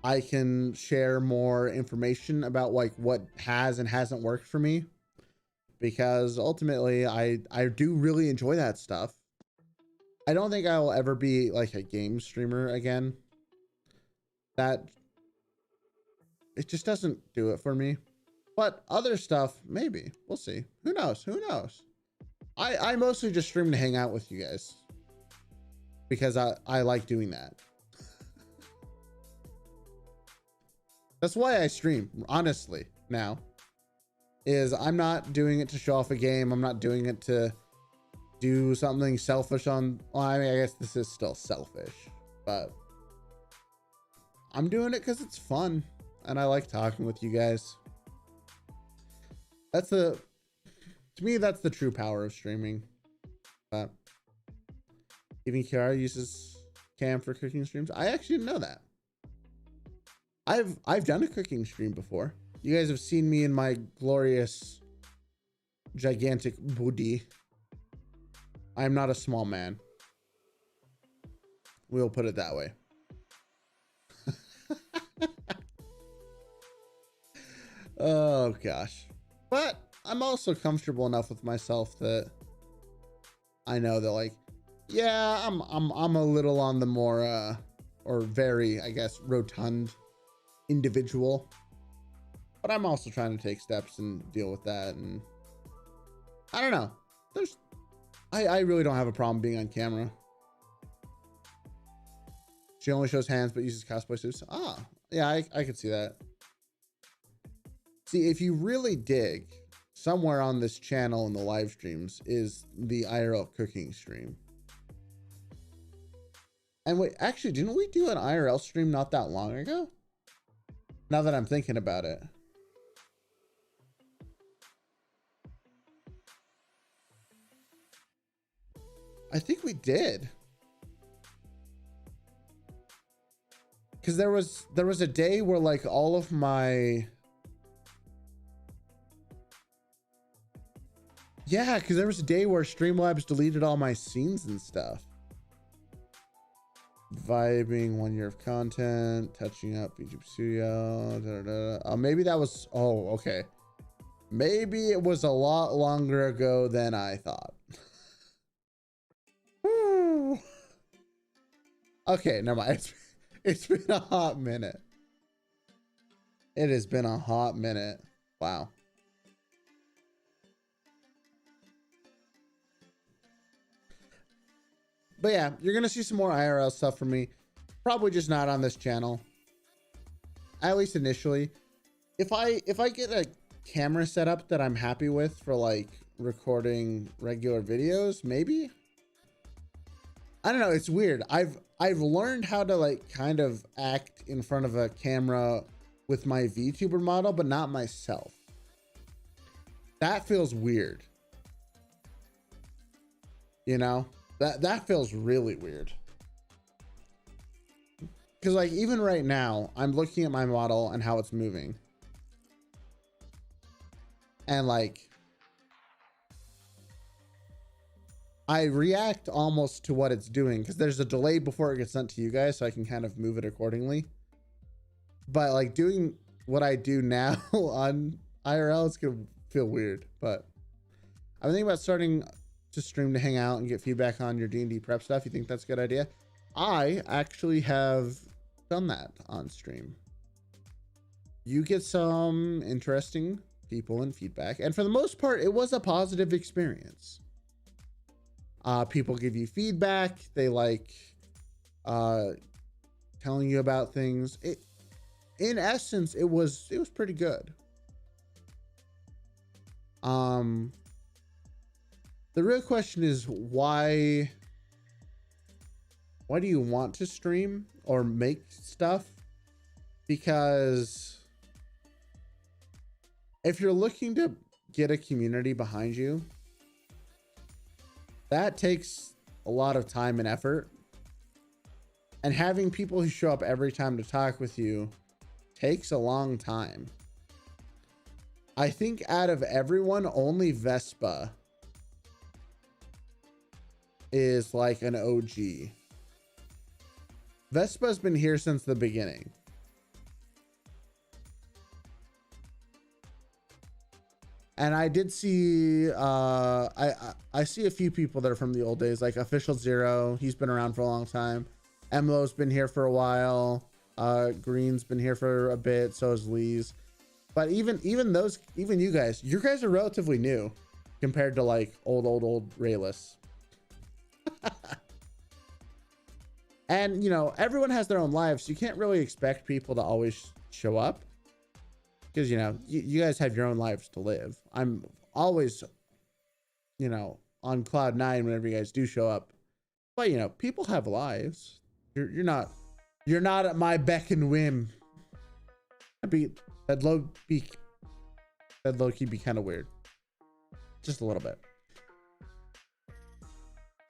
I can share more information about like what has and hasn't worked for me, because ultimately I do really enjoy that stuff. I don't think I will ever be like a game streamer again. That it just doesn't do it for me. But other stuff, maybe. We'll see. Who knows? Who knows? I mostly just stream to hang out with you guys because I like doing that. That's why I stream, honestly, now. Is I'm not doing it to show off a game. I'm not doing it to do something selfish on, well, I mean, I guess this is still selfish, but I'm doing it because it's fun and I like talking with you guys. That's to me, that's the true power of streaming. But even Kiara uses cam for cooking streams. I actually didn't know that. I've done a cooking stream before. You guys have seen me in my glorious, gigantic booty. I am not a small man. We'll put it that way. Oh gosh. But I'm also comfortable enough with myself that I know that, like, yeah, I'm a little on the more or very, I guess, rotund individual. But I'm also trying to take steps and deal with that, and I don't know. I really don't have a problem being on camera. She only shows hands but uses cosplay suits. Ah, yeah, I could see that. See, if you really dig somewhere on this channel in the live streams is the IRL cooking stream. And wait, actually, didn't we do an IRL stream not that long ago? Now that I'm thinking about it. I think we did. Because there was a day where like all of my... Yeah, because there was a day where Streamlabs deleted all my scenes and stuff. Vibing, 1 year of content, touching up YouTube Studio. Maybe that was... Oh, okay. Maybe it was a lot longer ago than I thought. Okay, never mind. It's been a hot minute. It has been a hot minute. Wow. But yeah, you're gonna see some more IRL stuff from me. Probably just not on this channel. At least initially. If I get a camera setup that I'm happy with for like recording regular videos, maybe. I don't know, it's weird. I've learned how to like kind of act in front of a camera with my VTuber model, but not myself. That feels weird. You know? That feels really weird. Because like even right now, I'm looking at my model and how it's moving. And like, I react almost to what it's doing because there's a delay before it gets sent to you guys, so I can kind of move it accordingly. But like doing what I do now on IRL, it's gonna feel weird. But I'm thinking about starting to stream to hang out and get feedback on your D&D prep stuff. You think that's a good idea? I actually have done that on stream. You get some interesting people and feedback, and for the most part, it was a positive experience. People give you feedback. They like telling you about things. In essence, it was pretty good. The real question is why do you want to stream or make stuff? Because if you're looking to get a community behind you, that takes a lot of time and effort. And having people who show up every time to talk with you takes a long time. I think out of everyone, only Vespa is like an OG. Vespa's been here since the beginning. And I did see, I see a few people that are from the old days, like Official Zero. He's been around for a long time. Emlo's been here for a while. Green's been here for a bit. So is Lee's. But even you guys are relatively new compared to like old Raelice. And you know, everyone has their own lives, so you can't really expect people to always show up because you know you guys have your own lives to live. I'm always, you know, on cloud 9 whenever you guys do show up, but you know, people have lives. You're not at my beck and whim. That'd low key be kind of weird, just a little bit.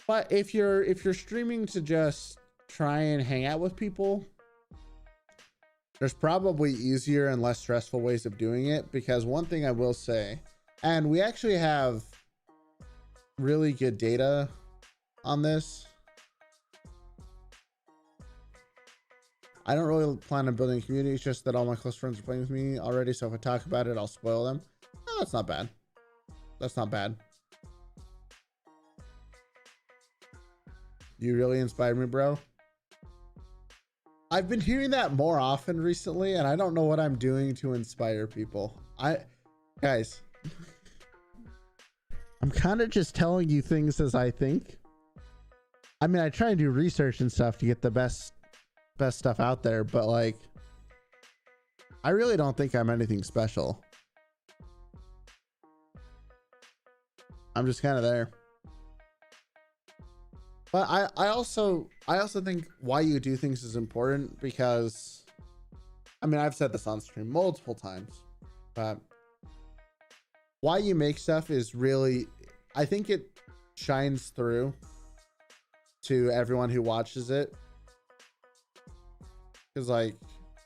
But if you're streaming to just try and hang out with people, there's probably easier and less stressful ways of doing it. Because one thing I will say, and we actually have really good data on this. I don't really plan on building a community. It's just that all my close friends are playing with me already. So if I talk about it, I'll spoil them. Oh, that's not bad. That's not bad. You really inspired me, bro. I've been hearing that more often recently, and I don't know what I'm doing to inspire people. Guys, I'm kind of just telling you things as I think. I mean, I try and do research and stuff to get the best stuff out there, but like, I really don't think I'm anything special. I'm just kind of there. But I also think why you do things is important, because I mean, I've said this on stream multiple times, but why you make stuff is really, I think it shines through to everyone who watches it. Because like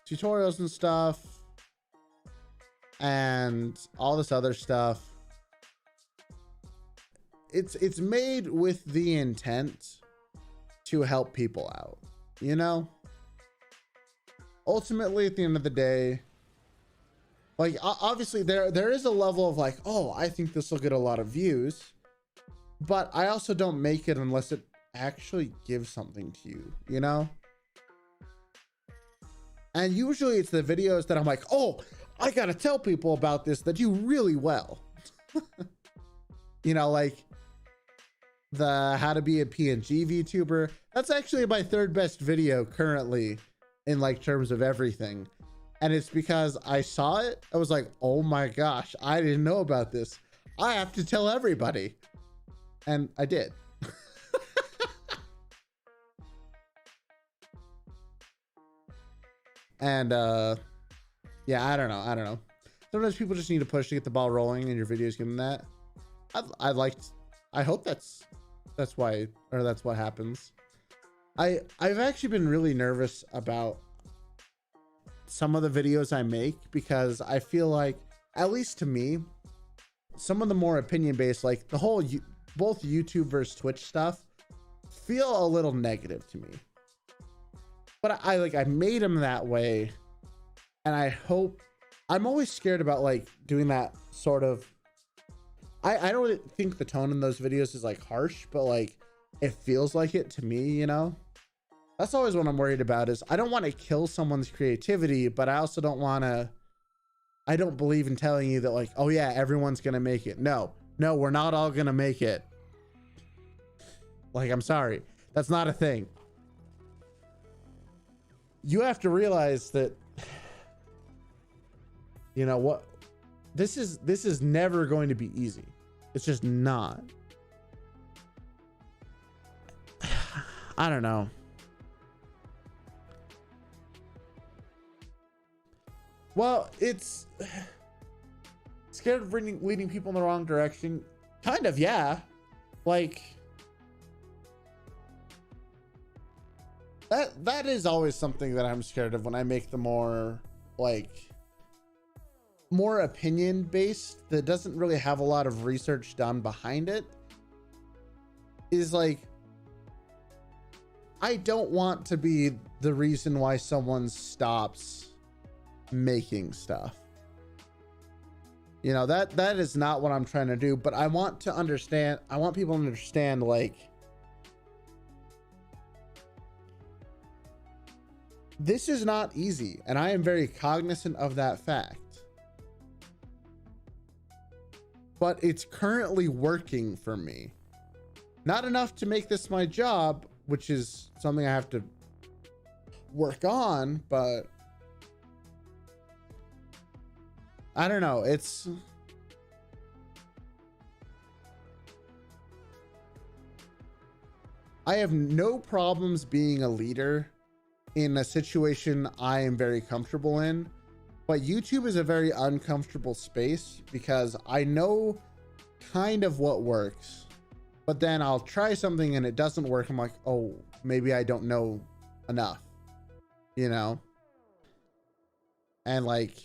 tutorials and stuff and all this other stuff, it's made with the intent to help people out, you know? Ultimately, at the end of the day, like obviously there is a level of like, oh, I think this will get a lot of views, but I also don't make it unless it actually gives something to you, you know? And usually it's the videos that I'm like, oh, I gotta tell people about this that do really well. You know, like the how to be a PNG VTuber. That's actually my third best video currently in like terms of everything. And it's because I saw it. I was like, oh my gosh, I didn't know about this. I have to tell everybody. And I did. And yeah, I don't know. Sometimes people just need to push to get the ball rolling, and your videos give them that. I hope that's why, or that's what happens. I've actually been really nervous about some of the videos I make, because I feel like, at least to me, some of the more opinion based, like the whole both YouTube versus Twitch stuff, feel a little negative to me. But I made them that way, and I hope, I'm always scared about like doing that sort of, I don't really think the tone in those videos is like harsh, but like it feels like it to me, you know? That's always what I'm worried about, is I don't want to kill someone's creativity, but I also don't want to, I don't believe in telling you that like, oh yeah, everyone's gonna make it. No, we're not all gonna make it. Like, I'm sorry, that's not a thing. You have to realize that, you know what, this is never going to be easy. It's just not. I don't know. Well, it's scared of leading people in the wrong direction. Kind of, yeah. Like that is always something that I'm scared of when I make the more opinion based, that doesn't really have a lot of research done behind it, is like, I don't want to be the reason why someone stops making stuff. You know, that is not what I'm trying to do, but I want to understand, I want people to understand, like, this is not easy, and I am very cognizant of that fact. But it's currently working for me. Not enough to make this my job, which is something I have to work on, but I don't know. It's, I have no problems being a leader in a situation I am very comfortable in, but YouTube is a very uncomfortable space, because I know kind of what works, but then I'll try something and it doesn't work. I'm like, oh, maybe I don't know enough, you know? And like,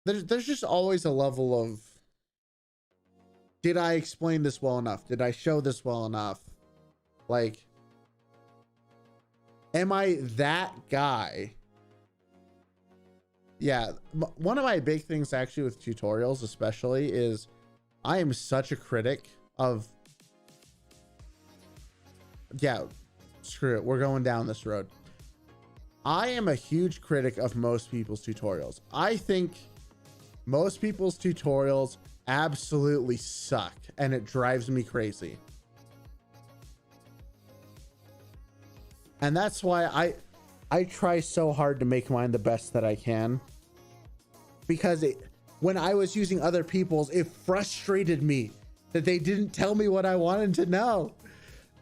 there's just always a level of, did I explain this well enough? Did I show this well enough? Like, am I that guy? Yeah, one of my big things actually with tutorials especially is I am such a critic of, yeah, screw it, we're going down this road. I am a huge critic of most people's tutorials. I think most people's tutorials absolutely suck, and it drives me crazy. And that's why I try so hard to make mine the best that I can. because when I was using other people's, it frustrated me that they didn't tell me what I wanted to know.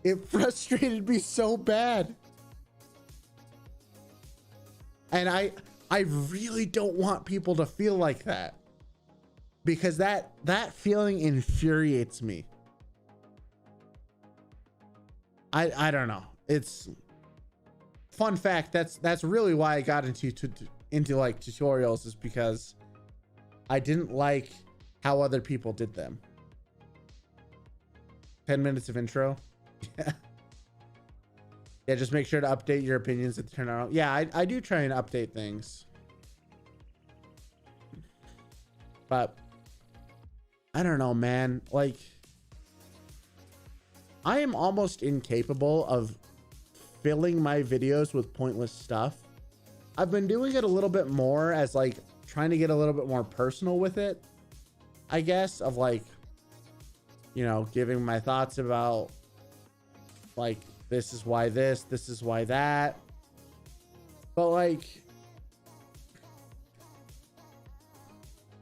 It frustrated me so bad. And I really don't want people to feel like that, because that feeling infuriates me. I don't know. It's fun fact. That's really why I got into like tutorials, is because I didn't like how other people did them. 10 minutes of intro. Yeah. Yeah, just make sure to update your opinions and turn on. Yeah, I do try and update things. But I don't know, man. Like, I am almost incapable of filling my videos with pointless stuff. I've been doing it a little bit more as like trying to get a little bit more personal with it, I guess, of like, you know, giving my thoughts about like, this is why this is why that. But like,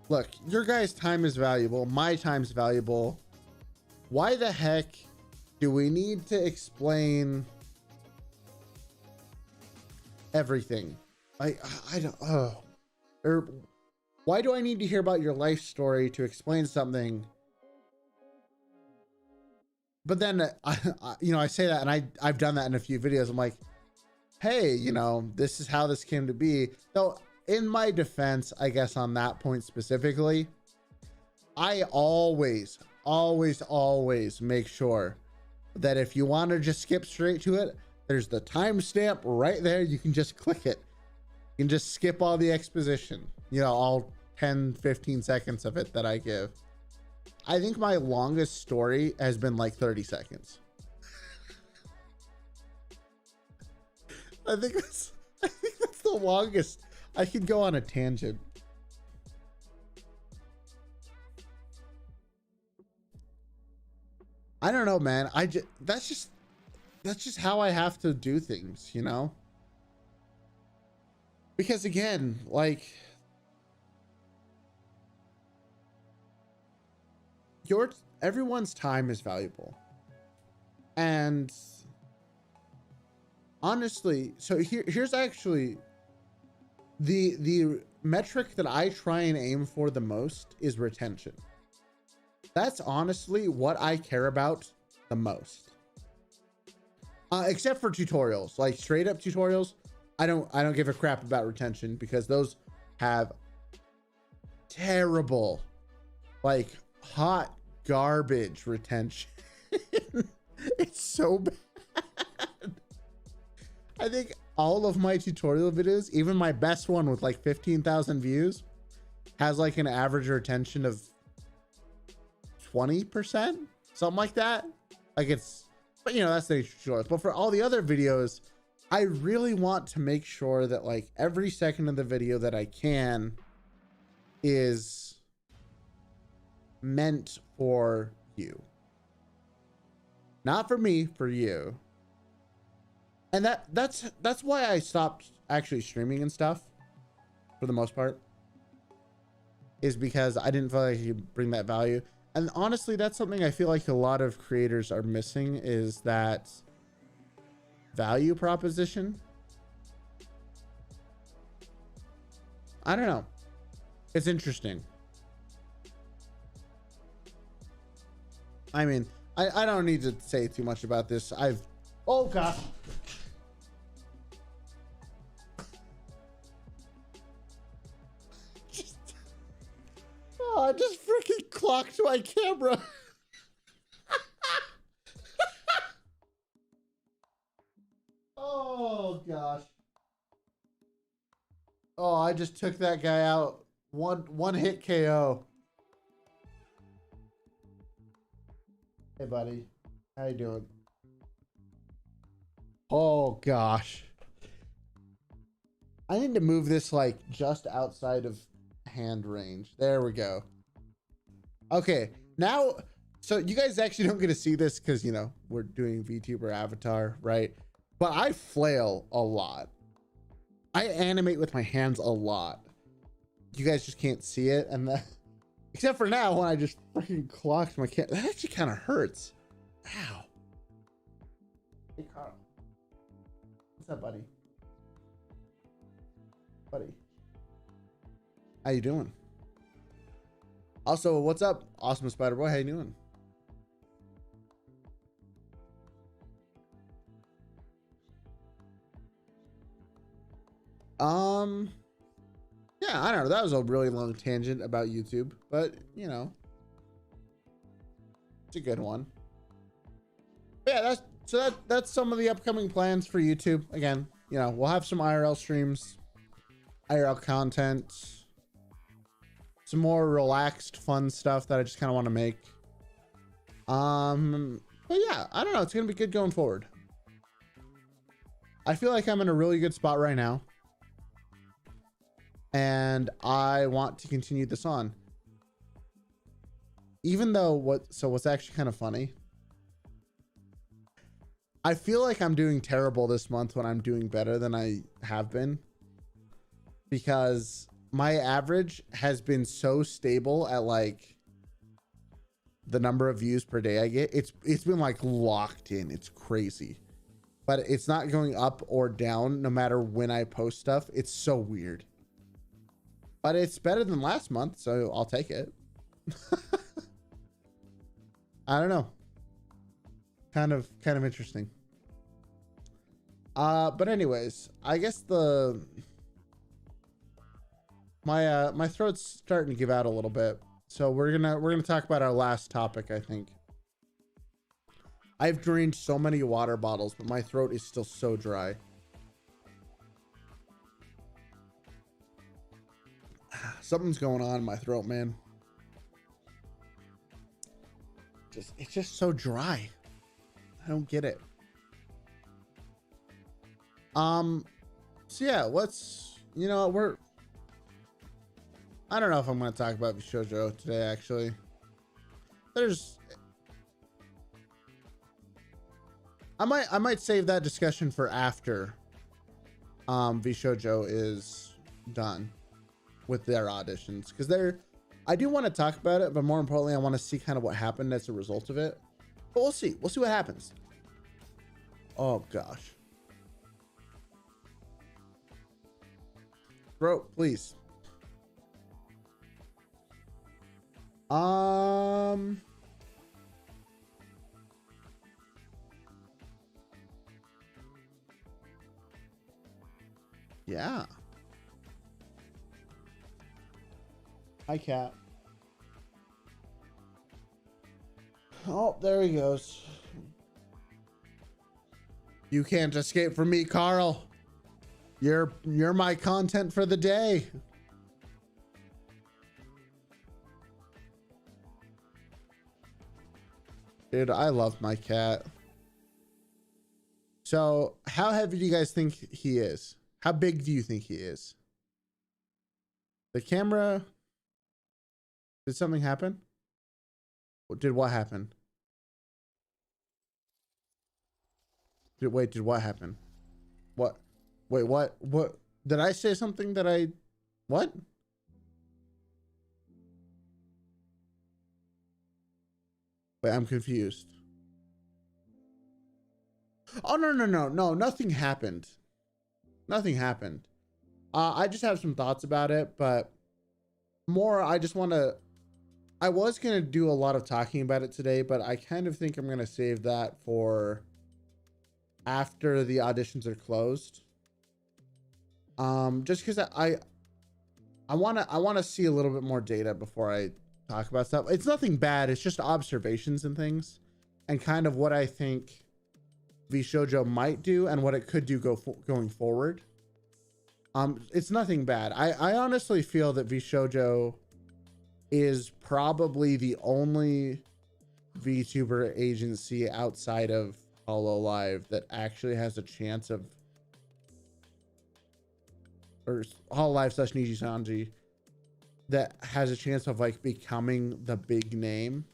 look, your guys' time is valuable. My time's valuable. Why the heck do we need to explain everything? I don't, or why do I need to hear about your life story to explain something? But then you know, I say that, and I've done that in a few videos. I'm like, hey, you know, this is how this came to be. Though in my defense, I guess on that point specifically, I always make sure that if you want to just skip straight to it, there's the timestamp right there. You can just click it. You can just skip all the exposition, you know, all 10-15 seconds of it that I give. I think my longest story has been like 30 seconds. I think that's the longest. I could go on a tangent. I don't know, man. That's just how I have to do things, you know? Because again, like, everyone's time is valuable. And honestly, so here's actually the metric that I try and aim for the most is retention. That's honestly what I care about the most. Except for tutorials, like straight up tutorials. I don't give a crap about retention, because those have terrible, like, hot garbage retention. It's so bad. I think all of my tutorial videos, even my best one with like 15,000 views, has like an average retention of 20%, something like that. Like, it's, but you know, that's the tutorials. But for all the other videos, I really want to make sure that like every second of the video that I can is meant for you. Not for me, for you. And that's why I stopped actually streaming and stuff, for the most part, is because I didn't feel like I could bring that value. And honestly, that's something I feel like a lot of creators are missing, is that value proposition. I don't know. It's interesting. I mean, I don't need to say too much about this. Oh gosh. I just freaking clocked my camera. Oh gosh. Oh, I just took that guy out. One hit KO. Hey buddy, how you doing? Oh gosh. I need to move this like just outside of hand range. There we go. Okay, now, so you guys actually don't get to see this because, you know, we're doing VTuber avatar, right? But I flail a lot. I animate with my hands a lot. you guys just can't see it. And that, except for now when I just freaking clocked my camera. That actually kind of hurts. Ow. Hey, Carl. What's up, buddy? Buddy. How you doing? Also, what's up, Awesome Spider Boy? How you doing? Yeah, I don't know. That was a really long tangent about YouTube, but you know, it's a good one. But yeah, that's some of the upcoming plans for YouTube. Again, you know, we'll have some IRL streams, IRL content, some more relaxed, fun stuff that I just kind of want to make. But yeah, I don't know. It's gonna be good going forward. I feel like I'm in a really good spot right now, and I want to continue this on. Even though what's actually kind of funny, I feel like I'm doing terrible this month when I'm doing better than I have been, because my average has been so stable at like the number of views per day I get. It's been like locked in. It's crazy, but it's not going up or down no matter when I post stuff. It's so weird, but it's better than last month, so I'll take it. I don't know. Kind of interesting. But anyways, I guess my throat's starting to give out a little bit, so we're gonna talk about our last topic. I think I've drained so many water bottles, but my throat is still so dry. Something's going on in my throat, man. It's just so dry. I don't get it. So yeah, you know, I don't know if I'm going to talk about VTchojo today, actually. I might save that discussion for after VTchojo is done with their auditions, because I do want to talk about it, but more importantly, I want to see kind of what happened as a result of it. But we'll see what happens. Oh gosh. Bro, please. Yeah. Hi, cat. Oh, there he goes. You can't escape from me, Carl. You're my content for the day. Dude, I love my cat. So, how heavy do you guys think he is? How big do you think he is? The camera... Did something happen? Did what happen? Did what happen? What? Wait, what? Did I say something that I... What? Wait, I'm confused. Oh, no, nothing happened. Nothing happened. I just have some thoughts about it, but more, I just want to... I was going to do a lot of talking about it today, but I kind of think I'm going to save that for after the auditions are closed. Just because I want to see a little bit more data before I talk about stuff. It's nothing bad. It's just observations and things, and kind of what I think VTchojo might do and what it could do going forward. It's nothing bad. I honestly feel that VTchojo is probably the only VTuber agency outside of Hololive that actually has a chance of, or Hololive / nijisanji, that has a chance of like becoming the big name.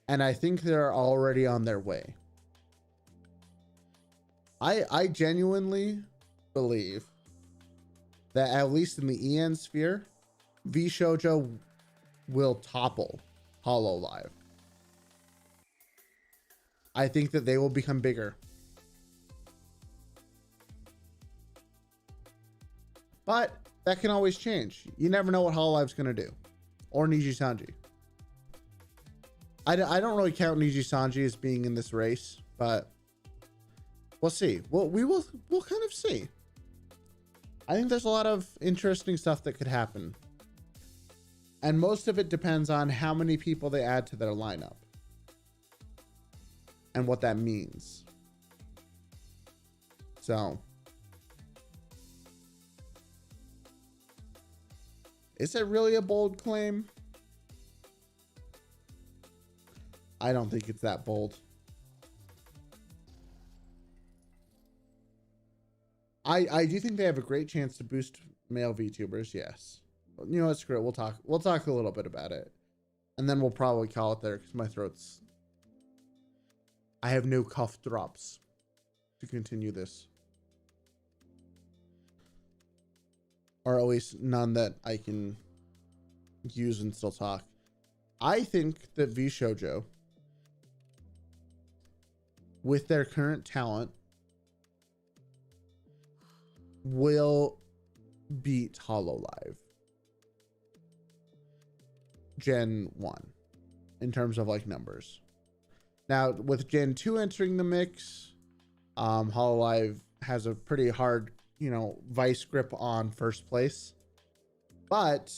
And I think they're already on their way. I genuinely believe that at least in the EN sphere, VShojo will topple Hololive. I think that they will become bigger. But that can always change. You never know what Hololive's going to do. Or Nijisanji. I don't really count Nijisanji as being in this race, but we'll see. We'll kind of see. I think there's a lot of interesting stuff that could happen. And most of it depends on how many people they add to their lineup. And what that means. So. Is it really a bold claim? I don't think it's that bold. I do think they have a great chance to boost male VTubers, yes. You know what, screw it. We'll talk a little bit about it. And then we'll probably call it there because my throat's... I have no cough drops to continue this. Or at least none that I can use and still talk. I think that VShojo, with their current talent, will beat Hololive Gen 1 in terms of like numbers. Now with Gen 2 entering the mix, Hololive has a pretty hard, you know, vice grip on first place, but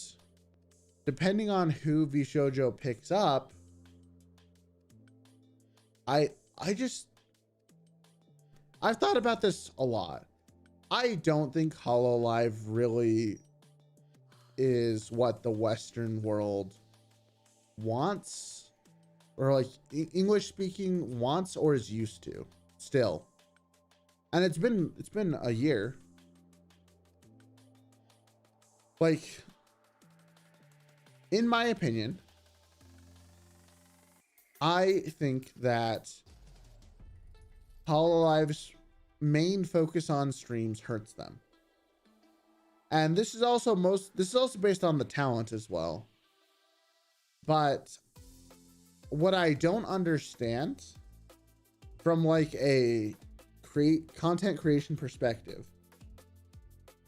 depending on who VShojo picks up, I've thought about this a lot. I don't think Hololive really is what the Western world wants, or like English speaking wants, or is used to still. And it's been a year. Like, in my opinion, I think that Hololive's main focus on streams hurts them. And this is also based on the talent as well. But what I don't understand from like a content creation perspective,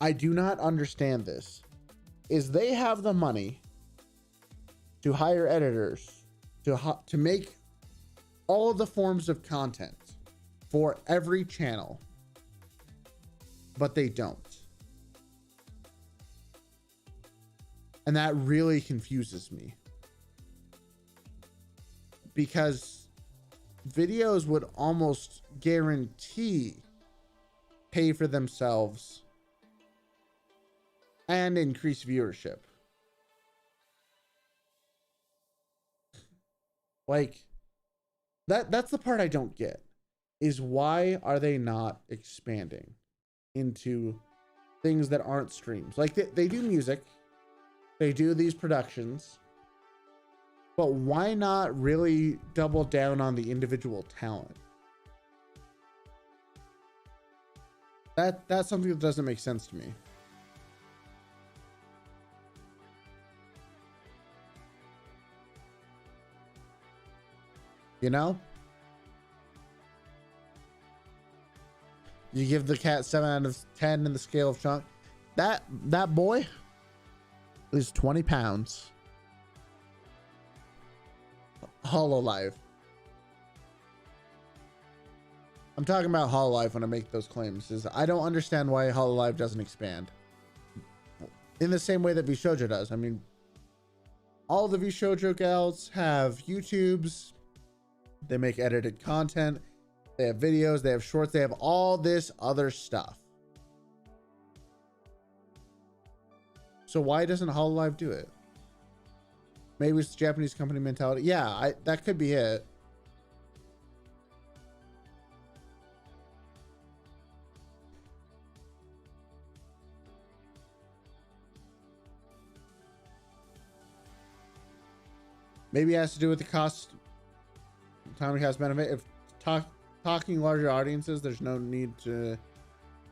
I do not understand this, is they have the money to hire editors to make all of the forms of content for every channel, but they don't. And that really confuses me, because videos would almost guarantee pay for themselves and increase viewership. Like, that's the part I don't get, is why are they not expanding into things that aren't streams? Like they do music, they do these productions, but why not really double down on the individual talent? That's something that doesn't make sense to me. You know? You give the cat 7 out of 10 in the scale of chunk. That boy is 20 pounds. Hololive. I'm talking about Hololive when I make those claims. Is I don't understand why Hololive doesn't expand in the same way that VShojo does. I mean, all the VShojo gals have YouTubes. They make edited content. They have videos. They have shorts. They have all this other stuff. So why doesn't Hololive do it? Maybe it's Japanese company mentality. Yeah, that could be it. Maybe it has to do with the cost. Time and cost benefit. If talking larger audiences, there's no need to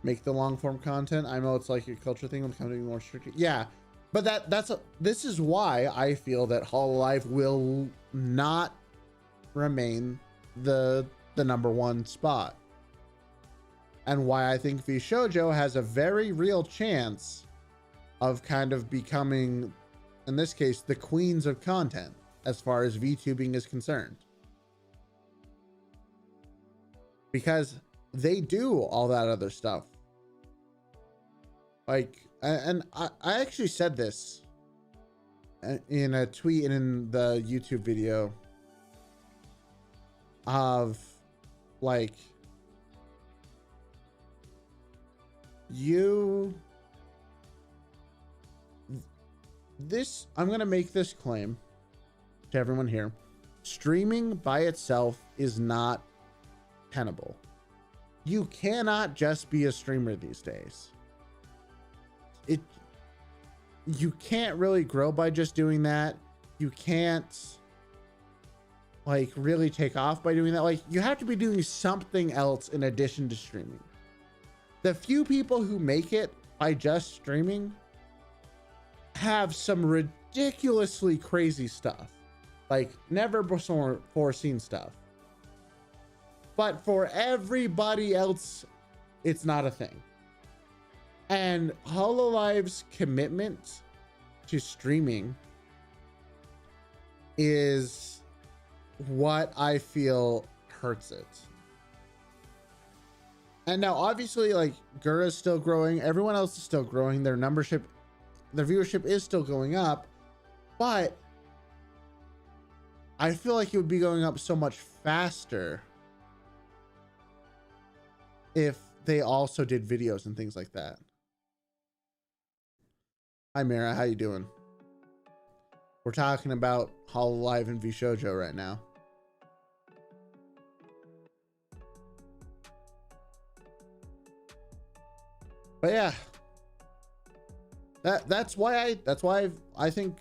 make the long form content. I know it's like a culture thing, becoming more strict. Yeah, but this is why I feel that Hololive will not remain the #1 spot, and why I think VShojo has a very real chance of kind of becoming, in this case, the queens of content as far as VTubing is concerned, because they do all that other stuff. Like, and I actually said this in a tweet and in the YouTube video of like, I'm going to make this claim to everyone here. Streaming by itself is not tenable. You cannot just be a streamer these days. You can't really grow by just doing that. You can't like really take off by doing that. Like, you have to be doing something else in addition to streaming. The few people who make it by just streaming have some ridiculously crazy stuff, like never before foreseen stuff. But for everybody else, it's not a thing. And Hololive's commitment to streaming is what I feel hurts it. And now obviously, like, Gura's still growing, everyone else is still growing, their viewership is still going up, but I feel like it would be going up so much faster if they also did videos and things like that. Hi Mira, how you doing? We're talking about Hololive and VShojo right now. But yeah, that's why I think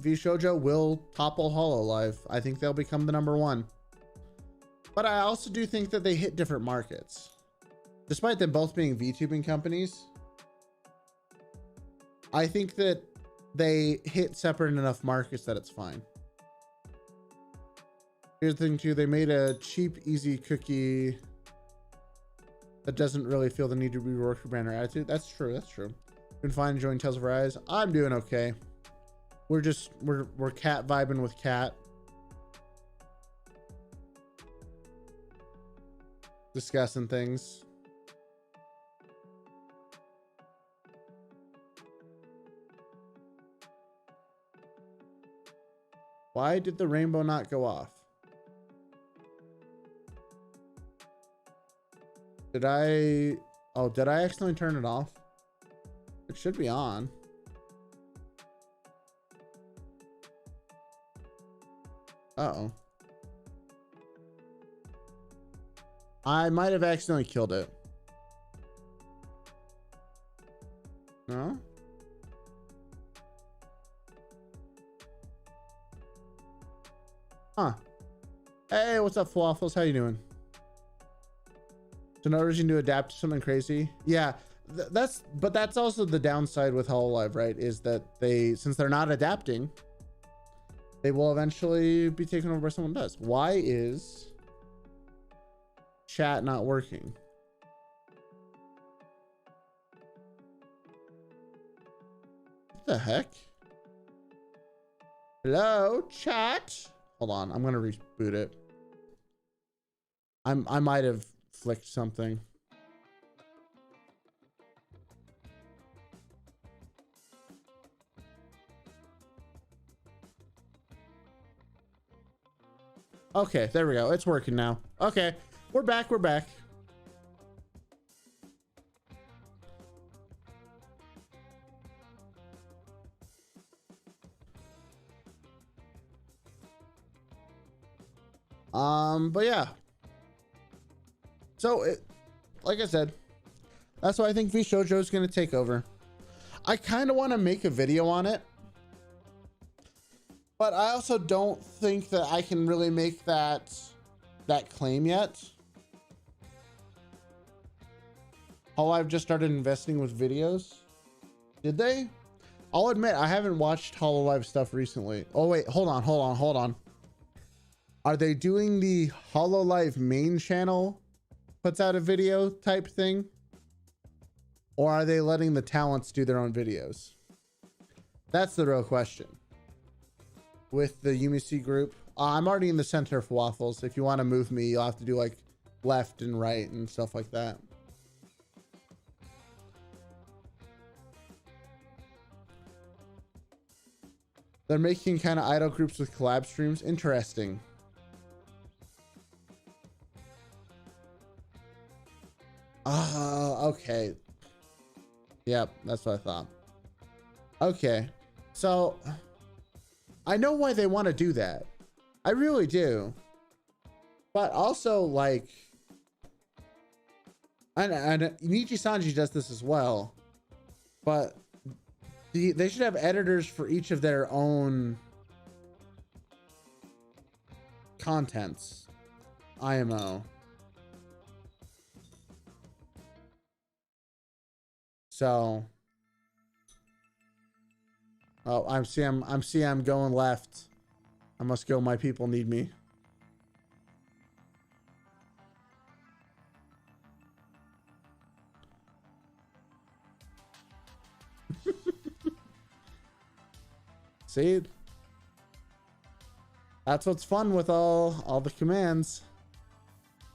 VShojo will topple Hololive. I think they'll become the #1. But I also do think that they hit different markets. Despite them both being VTubing companies, I think that they hit separate enough markets that it's fine. Here's the thing too, they made a cheap, easy cookie that doesn't really feel the need to rework your brand or attitude. That's true, that's true. Been fine enjoying Tales of Rise. I'm doing okay. We're cat vibing with Cat. Discussing things. Why did the rainbow not go off? Did I accidentally turn it off? It should be on. Uh-oh. I might have accidentally killed it. No? Huh. Hey, what's up, Falafels? How you doing? So no reason to adapt to something crazy. Yeah, but that's also the downside with Hololive, right? Is that since they're not adapting, they will eventually be taken over by someone else. Why is chat not working? What the heck? Hello, chat? Hold on, I'm gonna reboot it. I might have flicked something. Okay, there we go. It's working now. Okay, we're back. We're back. But yeah. So like I said, that's why I think VShojo is going to take over. I kind of want to make a video on it, but I also don't think that I can really make that claim yet. Hololive just started investing with videos. Did they? I'll admit I haven't watched Hololive stuff recently. Oh wait, hold on. Are they doing the Hololive main channel puts out a video type thing? Or are they letting the talents do their own videos? That's the real question. With the UMC group, I'm already in the center of waffles. If you want to move me, you'll have to do like left and right and stuff like that. They're making kind of idol groups with collab streams. Interesting. Okay. Yep, that's what I thought. Okay. So I know why they want to do that. I really do. But also like and Nijisanji does this as well. But they should have editors for each of their own contents. IMO. So oh, I'm going left. I must go. My people need me. See, that's what's fun with all the commands.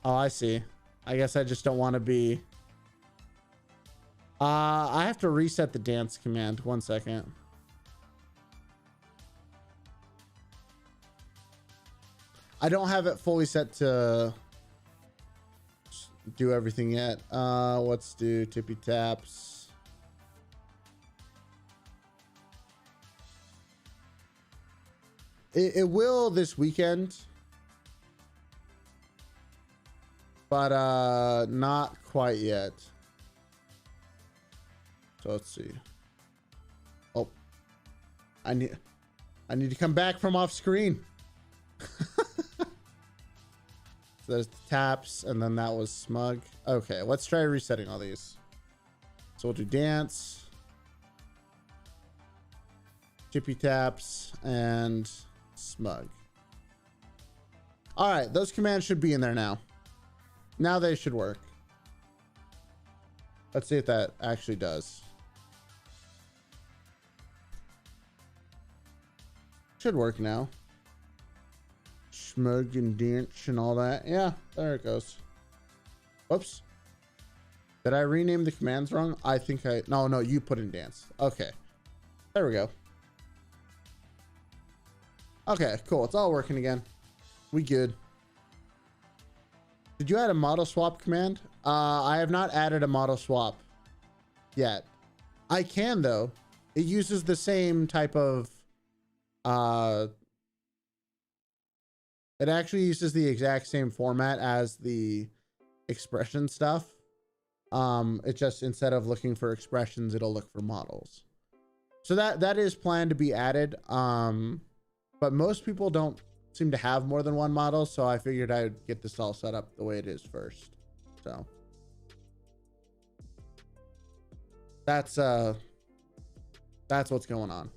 Oh, I see. I guess I just don't want to be. I have to reset the dance command. 1 second. I don't have it fully set to do everything yet. Let's do tippy taps. It will this weekend, but not quite yet. So let's see. Oh, I need to come back from off screen. So there's the taps, and then that was smug. Okay, let's try resetting all these. So we'll do dance, chippy taps, and smug. All right, those commands should be in there now. Now they should work. Let's see if that actually does. Should work now. Smug and dance and all that. Yeah, there it goes. Whoops. Did I rename the commands wrong? I think no, you put in dance. Okay. There we go. Okay, cool. It's all working again. We good. Did you add a model swap command? I have not added a model swap yet. I can though. It uses the same type of it actually uses the exact same format as the expression stuff. It just, instead of looking for expressions, it'll look for models. So that is planned to be added. But most people don't seem to have more than one model, so I figured I'd get this all set up the way it is first. So that's what's going on.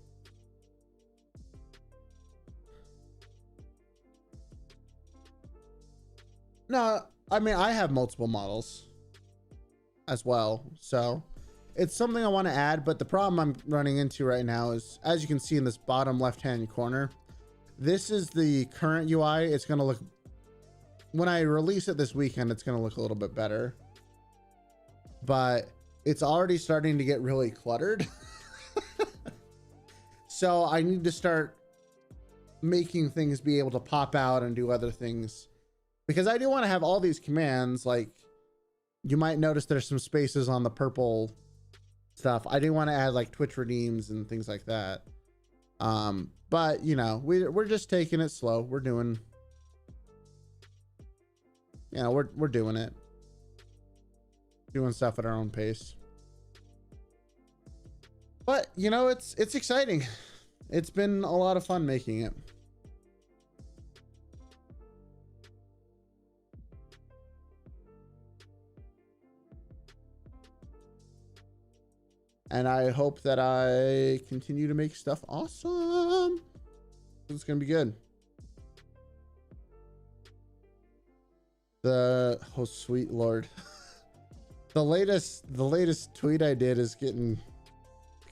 No, I mean, I have multiple models as well, so it's something I want to add. But the problem I'm running into right now is, as you can see in this bottom left hand corner, this is the current UI. It's going to look, when I release it this weekend, it's going to look a little bit better, but it's already starting to get really cluttered. So I need to start making things be able to pop out and do other things, because I do want to have all these commands. Like, you might notice there's some spaces on the purple stuff. I do want to add like Twitch redeems and things like that. But you know, we're just taking it slow. We're doing, you know, we're doing it, doing stuff at our own pace. But you know, it's exciting. It's been a lot of fun making it. And I hope that I continue to make stuff awesome. It's gonna be good. Oh sweet Lord. the latest tweet I did is getting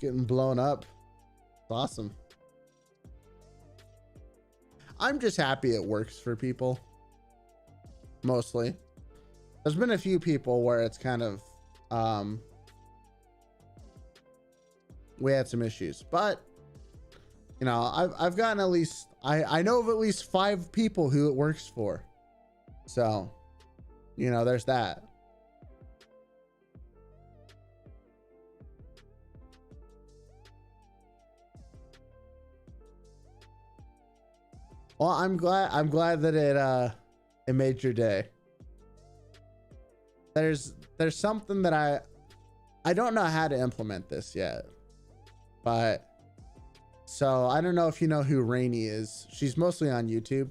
blown up. It's awesome. I'm just happy it works for people. Mostly. There's been a few people where it's kind of we had some issues, but you know, I've gotten at least I know of at least 5 people who it works for. So, you know, there's that. Well, I'm glad that it made your day. There's something that I don't know how to implement this yet. But so I don't know if you know who Rainy is. She's mostly on YouTube,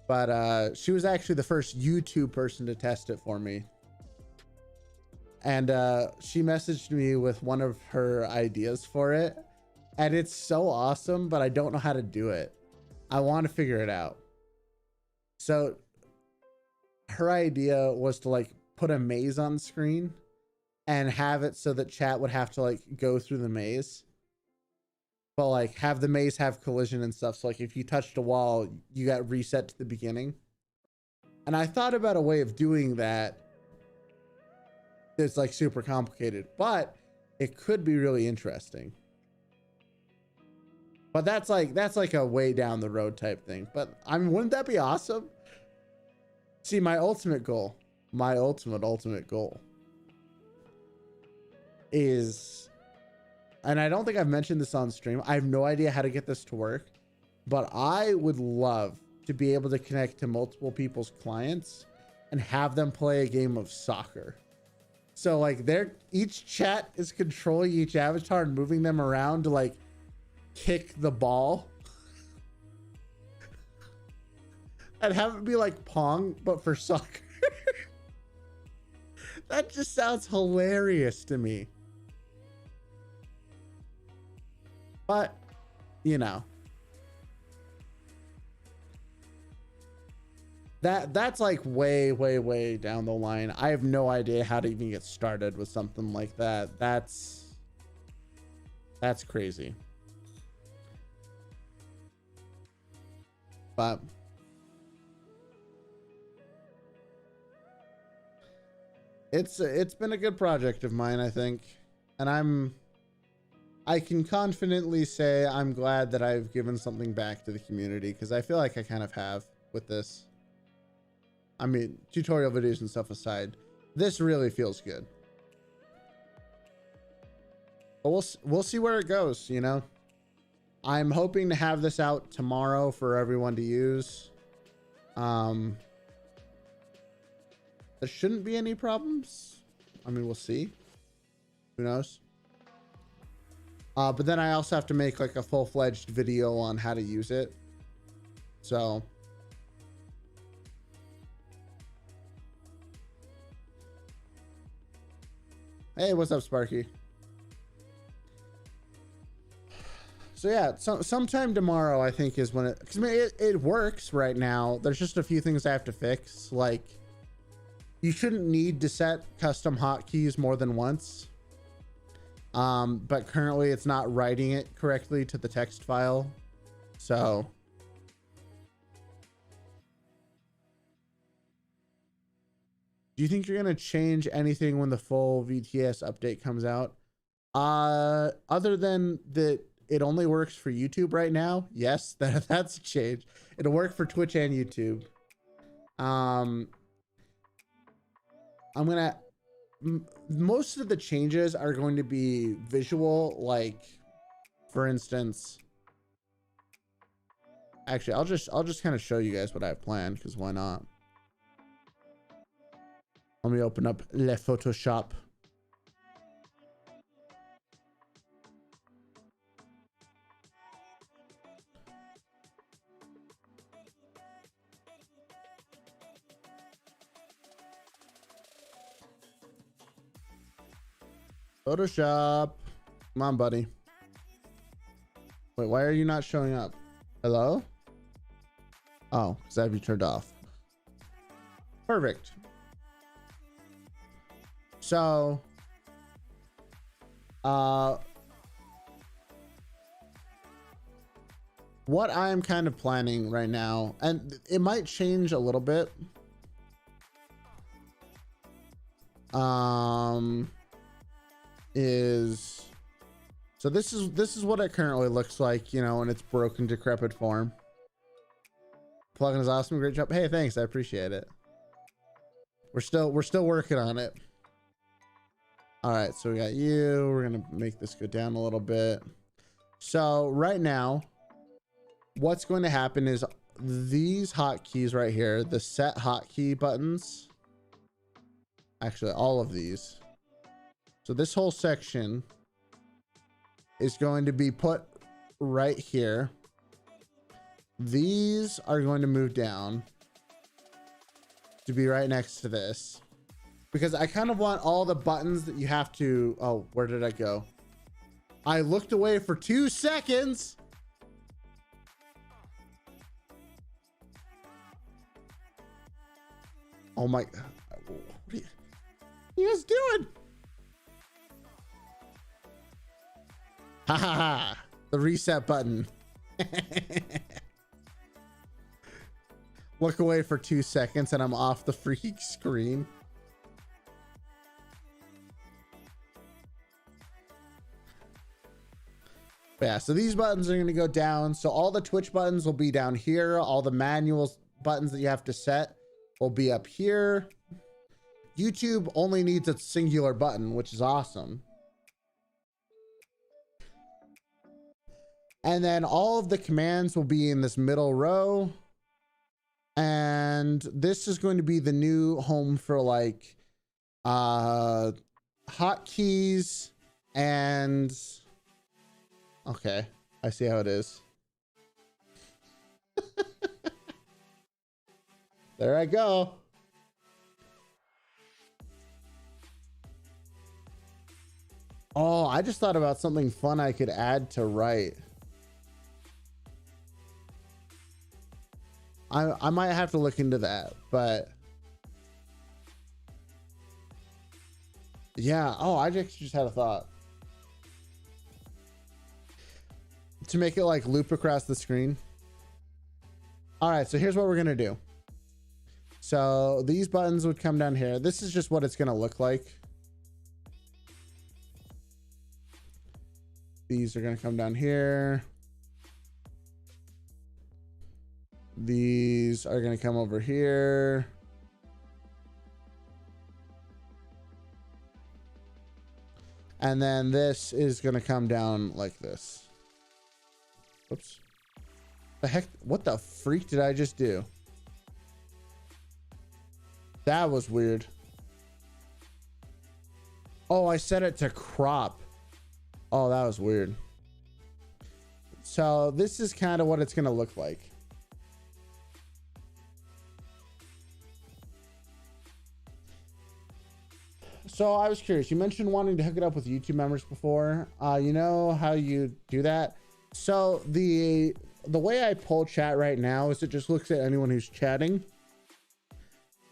but she was actually the first YouTube person to test it for me. And she messaged me with one of her ideas for it, and it's so awesome, but I don't know how to do it. I want to figure it out. So her idea was to like put a maze on screen and have it so that chat would have to like go through the maze, but like have the maze have collision and stuff. So like if you touched a wall, you got reset to the beginning. And I thought about a way of doing that. It's like super complicated, but it could be really interesting. But that's like a way down the road type thing. But I mean, wouldn't that be awesome? See, my ultimate goal is, and I don't think I've mentioned this on stream, I have no idea how to get this to work, but I would love to be able to connect to multiple people's clients and have them play a game of soccer. So like each chat is controlling each avatar and moving them around to like kick the ball. And have it be like Pong, but for soccer. That just sounds hilarious to me. But, you know. That's like way down the line. I have no idea how to even get started with something like that. That's crazy. But it's been a good project of mine, I think. And I can confidently say I'm glad that I've given something back to the community, because I feel like I kind of have with this. I mean, tutorial videos and stuff aside, this really feels good. But we'll see where it goes, you know. I'm hoping to have this out tomorrow for everyone to use. There shouldn't be any problems. I mean, we'll see. Who knows? But then I also have to make like a full-fledged video on how to use it. So hey, what's up, Sparky? So yeah, sometime tomorrow I think is when because I mean, it works right now. There's just a few things I have to fix. Like, you shouldn't need to set custom hotkeys more than once. But currently it's not writing it correctly to the text file. So do you think you're going to change anything when the full VTS update comes out? Other than that, it only works for YouTube right now. Yes, that's a change. It'll work for Twitch and YouTube. Most of the changes are going to be visual. Like, for instance, actually, I'll just kind of show you guys what I have planned, because why not? Let me open up Le Photoshop. Photoshop. Come on, buddy. Wait, why are you not showing up? Hello? Oh, because I have you turned off. Perfect. So, what I'm kind of planning right now, and it might change a little bit, is so this is what it currently looks like, you know, in its broken, decrepit form. Plugin is awesome, great job. Hey, thanks, I appreciate it. We're still working on it. All right, so we got you. We're gonna make this go down a little bit. So right now, what's going to happen is these hotkeys right here, the set hotkey buttons, actually all of these. So this whole section is going to be put right here. These are going to move down to be right next to this, because I kind of want all the buttons that you have to, oh, where did I go? I looked away for 2 seconds. Oh my, what are you guys doing? Ha ha ha, the reset button. Look away for 2 seconds and I'm off the freaking screen. But yeah, so these buttons are going to go down. So all the Twitch buttons will be down here. All the manual buttons that you have to set will be up here. YouTube only needs a singular button, which is awesome. And then all of the commands will be in this middle row. And this is going to be the new home for like hotkeys and okay, I see how it is. There I go. Oh, I just thought about something fun I could add to write. I might have to look into that, but yeah. Oh, I just had a thought to make it like loop across the screen. All right, so here's what we're gonna do. So these buttons would come down here. This is just what it's gonna look like. These are gonna come down here. These are going to come over here. And then this is going to come down like this. Oops. The heck? What the freak did I just do? That was weird. Oh, I set it to crop. Oh, that was weird. So this is kind of what it's going to look like. So I was curious, you mentioned wanting to hook it up with YouTube members before. You know how you do that? So the way I pull chat right now is it just looks at anyone who's chatting.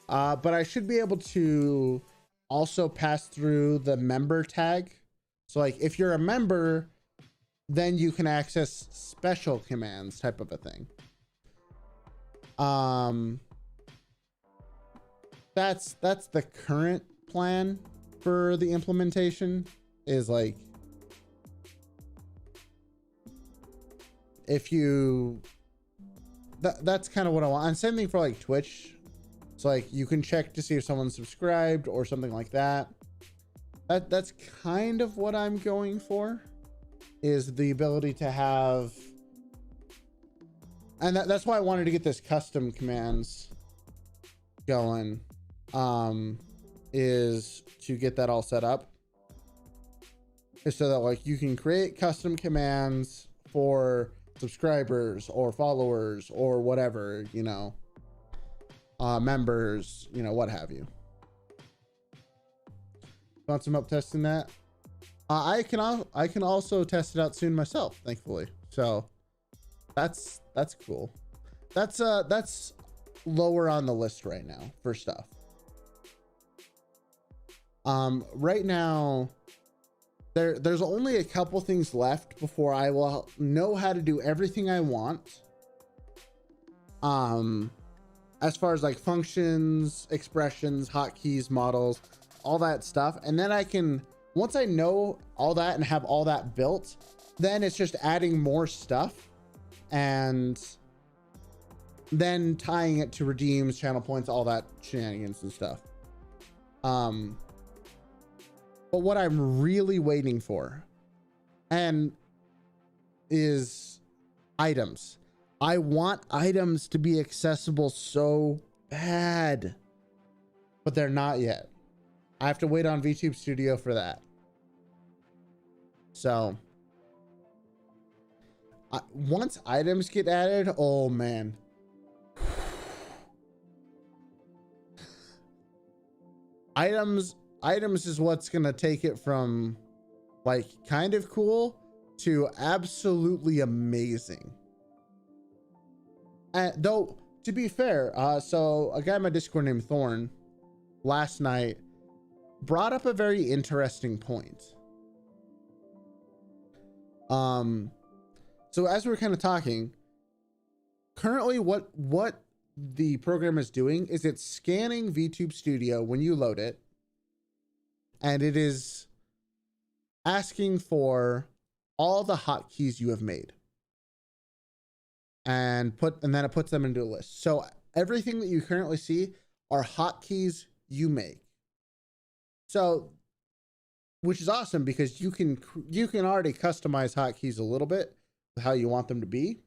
But I should be able to also pass through the member tag. So like if you're a member, then you can access special commands type of a thing. That's the current plan for the implementation, is like if you that's kind of what I want. And same thing for like Twitch. So like you can check to see if someone's subscribed or something like that. That's kind of what I'm going for, is the ability to have, and that's why I wanted to get this custom commands going, is to get that all set up, is so that like you can create custom commands for subscribers or followers or whatever, you know, members, you know, what have you. Want some help testing that? I can also test it out soon myself, thankfully. So that's cool. That's lower on the list right now for stuff. Right now there's only a couple things left before I will know how to do everything I want. As far as like functions, expressions, hotkeys, models, all that stuff. And then I can, once I know all that and have all that built, then it's just adding more stuff and then tying it to redeems, channel points, all that shenanigans and stuff. But what I'm really waiting for and is items. I want items to be accessible so bad, but they're not yet. I have to wait on VTube Studio for that. So once items get added, oh man. Items is what's gonna take it from like kind of cool to absolutely amazing. Though to be fair, so a guy in my Discord named Thorn last night brought up a very interesting point. So as we're kind of talking, currently what the program is doing is it's scanning VTube Studio when you load it, and it is asking for all the hotkeys you have made, and then it puts them into a list. So everything that you currently see are hotkeys you make. So, which is awesome because you can already customize hotkeys a little bit with how you want them to be.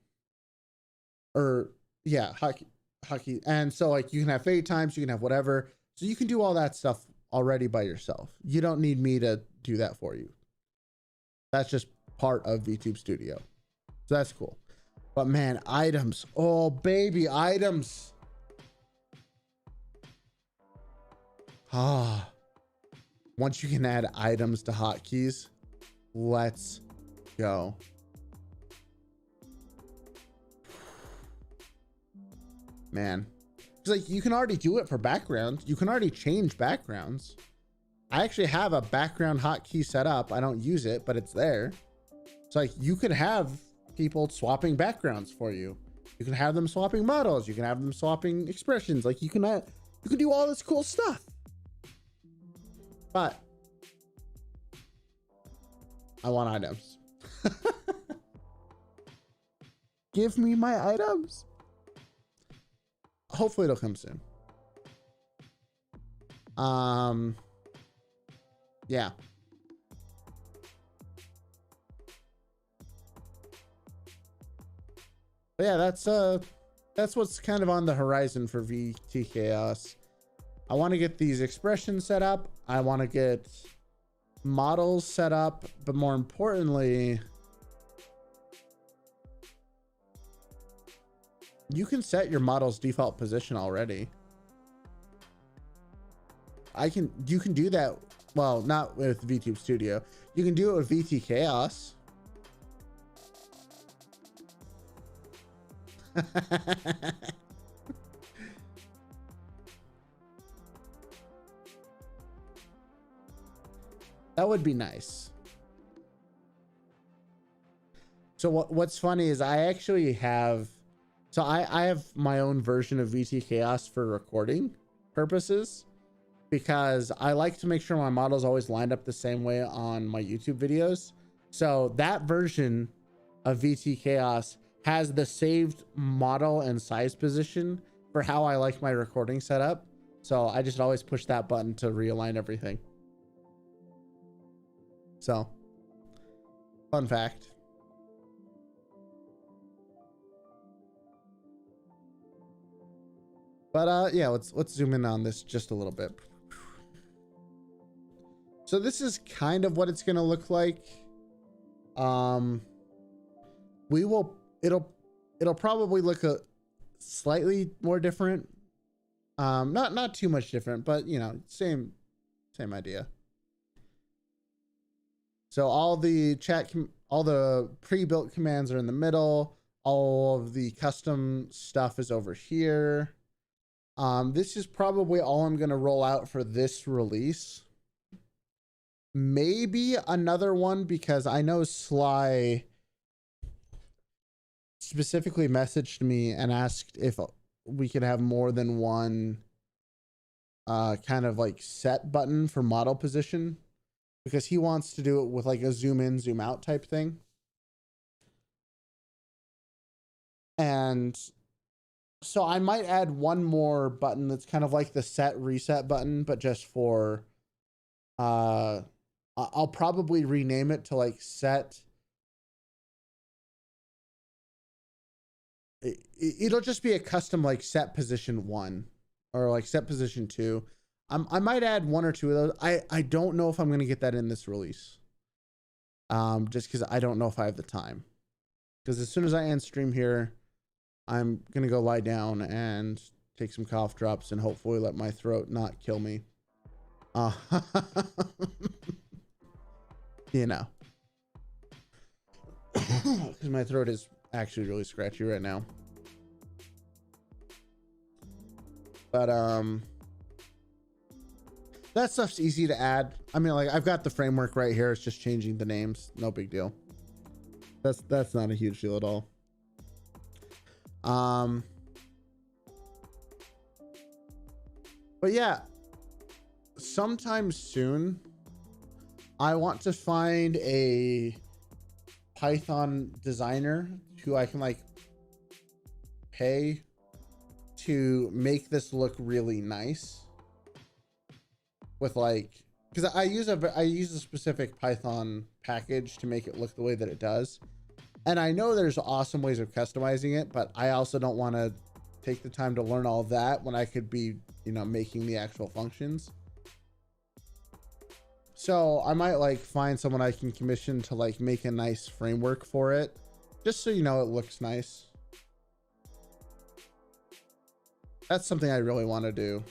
Or yeah, hotkey. And so like you can have fade times, you can have whatever. So you can do all that stuff already by yourself. You don't need me to do that for you. That's just part of VTube Studio. So that's cool. But man, items. Oh baby, items. Ah. Once you can add items to hotkeys, let's go. Man, it's like you can already do it for backgrounds. You can already change backgrounds. I actually have a background hotkey set up. I don't use it, but it's there. It's like you could have people swapping backgrounds for you. You can have them swapping models. You can have them swapping expressions. Like you can do all this cool stuff. But I want items. Give me my items. Hopefully it'll come soon. Yeah. But yeah, that's what's kind of on the horizon for VTchaos. I want to get these expressions set up. I want to get models set up, but more importantly, you can set your model's default position already. You can do that. Well, not with VTube Studio. You can do it with VTchaos. That would be nice. So what's funny is I actually have, so I have my own version of VTchaos for recording purposes, because I like to make sure my models always lined up the same way on my YouTube videos. So that version of VTchaos has the saved model and size position for how I like my recording setup. So I just always push that button to realign everything. So, fun fact. But yeah, let's zoom in on this just a little bit. So this is kind of what it's gonna look like. It'll probably look a slightly more different. Not too much different, but you know, same idea. So all the all the pre-built commands are in the middle. All of the custom stuff is over here. This is probably all I'm going to roll out for this release. Maybe another one, because I know Sly specifically messaged me and asked if we could have more than one kind of like set button for model position, because he wants to do it with like a zoom in, zoom out type thing. And so I might add one more button that's kind of like the set reset button, but just for, I'll probably rename it to like set. It'll just be a custom like set position 1 or like set position 2. I might add 1 or 2 of those. I don't know if I'm going to get that in this release. Just because I don't know if I have the time. Because as soon as I end stream here, I'm going to go lie down and take some cough drops and hopefully let my throat not kill me. You know. Because my throat is actually really scratchy right now. But, that stuff's easy to add. I mean, like, I've got the framework right here. It's just changing the names. No big deal. That's not a huge deal at all. But yeah, sometime soon, I want to find a Python designer who I can like pay to make this look really nice. With like, because I use a specific Python package to make it look the way that it does. And I know there's awesome ways of customizing it, but I also don't want to take the time to learn all that when I could be, you know, making the actual functions. So I might like find someone I can commission to like make a nice framework for it, just so you know it looks nice. That's something I really want to do,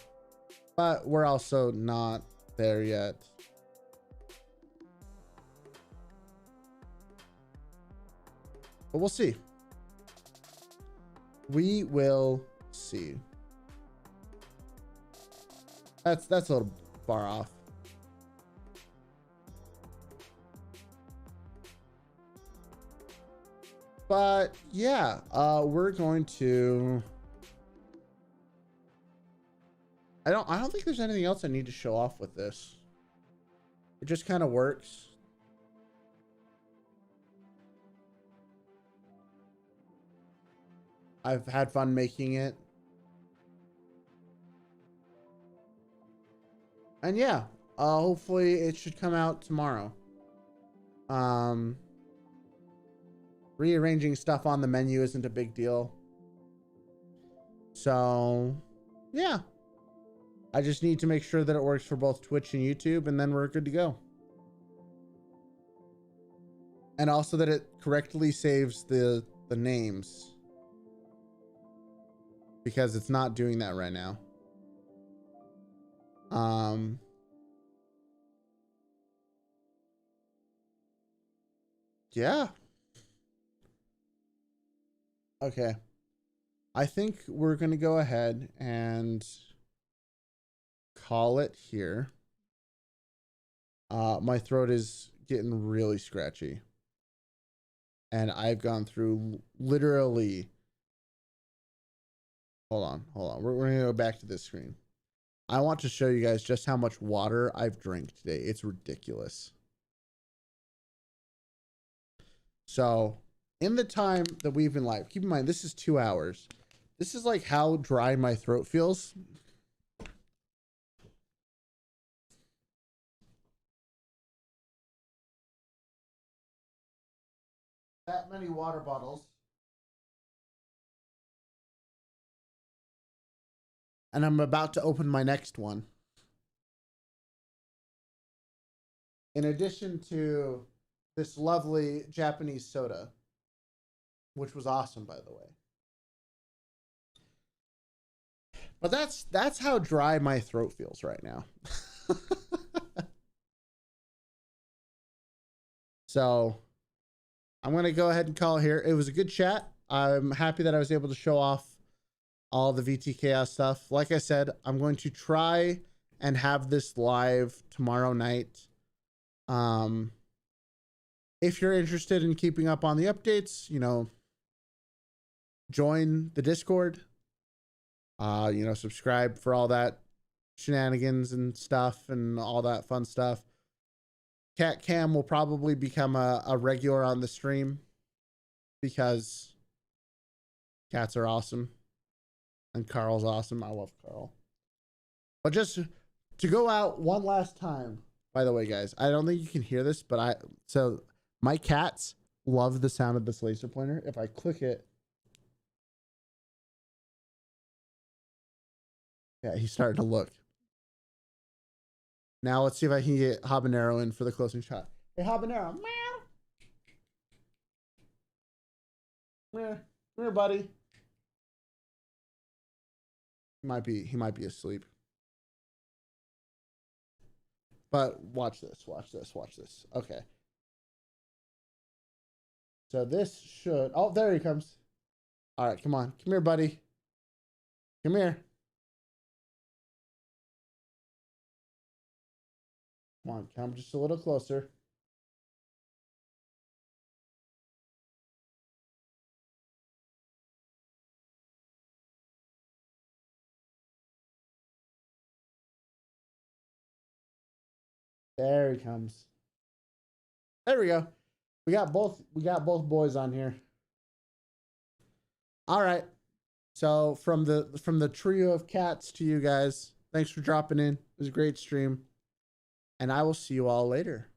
but we're also not there yet. But we'll see. We will see. That's a little far off. But yeah, we're going to. I don't think there's anything else I need to show off with this. It just kind of works. I've had fun making it. And yeah, hopefully it should come out tomorrow. Rearranging stuff on the menu isn't a big deal. So, yeah. I just need to make sure that it works for both Twitch and YouTube, and then we're good to go. And also that it correctly saves the names, because it's not doing that right now. Yeah. Okay. I think we're going to go ahead and call it here. My throat is getting really scratchy. And I've gone through literally. Hold on. We're going to go back to this screen. I want to show you guys just how much water I've drank today. It's ridiculous. So in the time that we've been live, keep in mind, this is 2 hours. This is like how dry my throat feels. That many water bottles. And I'm about to open my next one. In addition to this lovely Japanese soda, which was awesome, by the way. But that's how dry my throat feels right now. So I'm going to go ahead and call it here. It was a good chat. I'm happy that I was able to show off all the VT Chaos stuff. Like I said, I'm going to try and have this live tomorrow night. If you're interested in keeping up on the updates, you know, join the Discord, you know, subscribe for all that shenanigans and stuff and all that fun stuff. Cat Cam will probably become a regular on the stream because cats are awesome and Carl's awesome. I love Carl. But just to go out one last time, by the way, guys, I don't think you can hear this, but so my cats love the sound of this laser pointer. If I click it, yeah, he's starting to look. Now let's see if I can get Habanero in for the closing shot. Hey, Habanero, meow. Come here, buddy. He might be asleep. But watch this. Okay. So this should, oh, there he comes. All right, come on. Come here, buddy. Come here. Come on, come just a little closer. There he comes. There we go. We got both boys on here. All right. So from the trio of cats to you guys, thanks for dropping in. It was a great stream. And I will see you all later.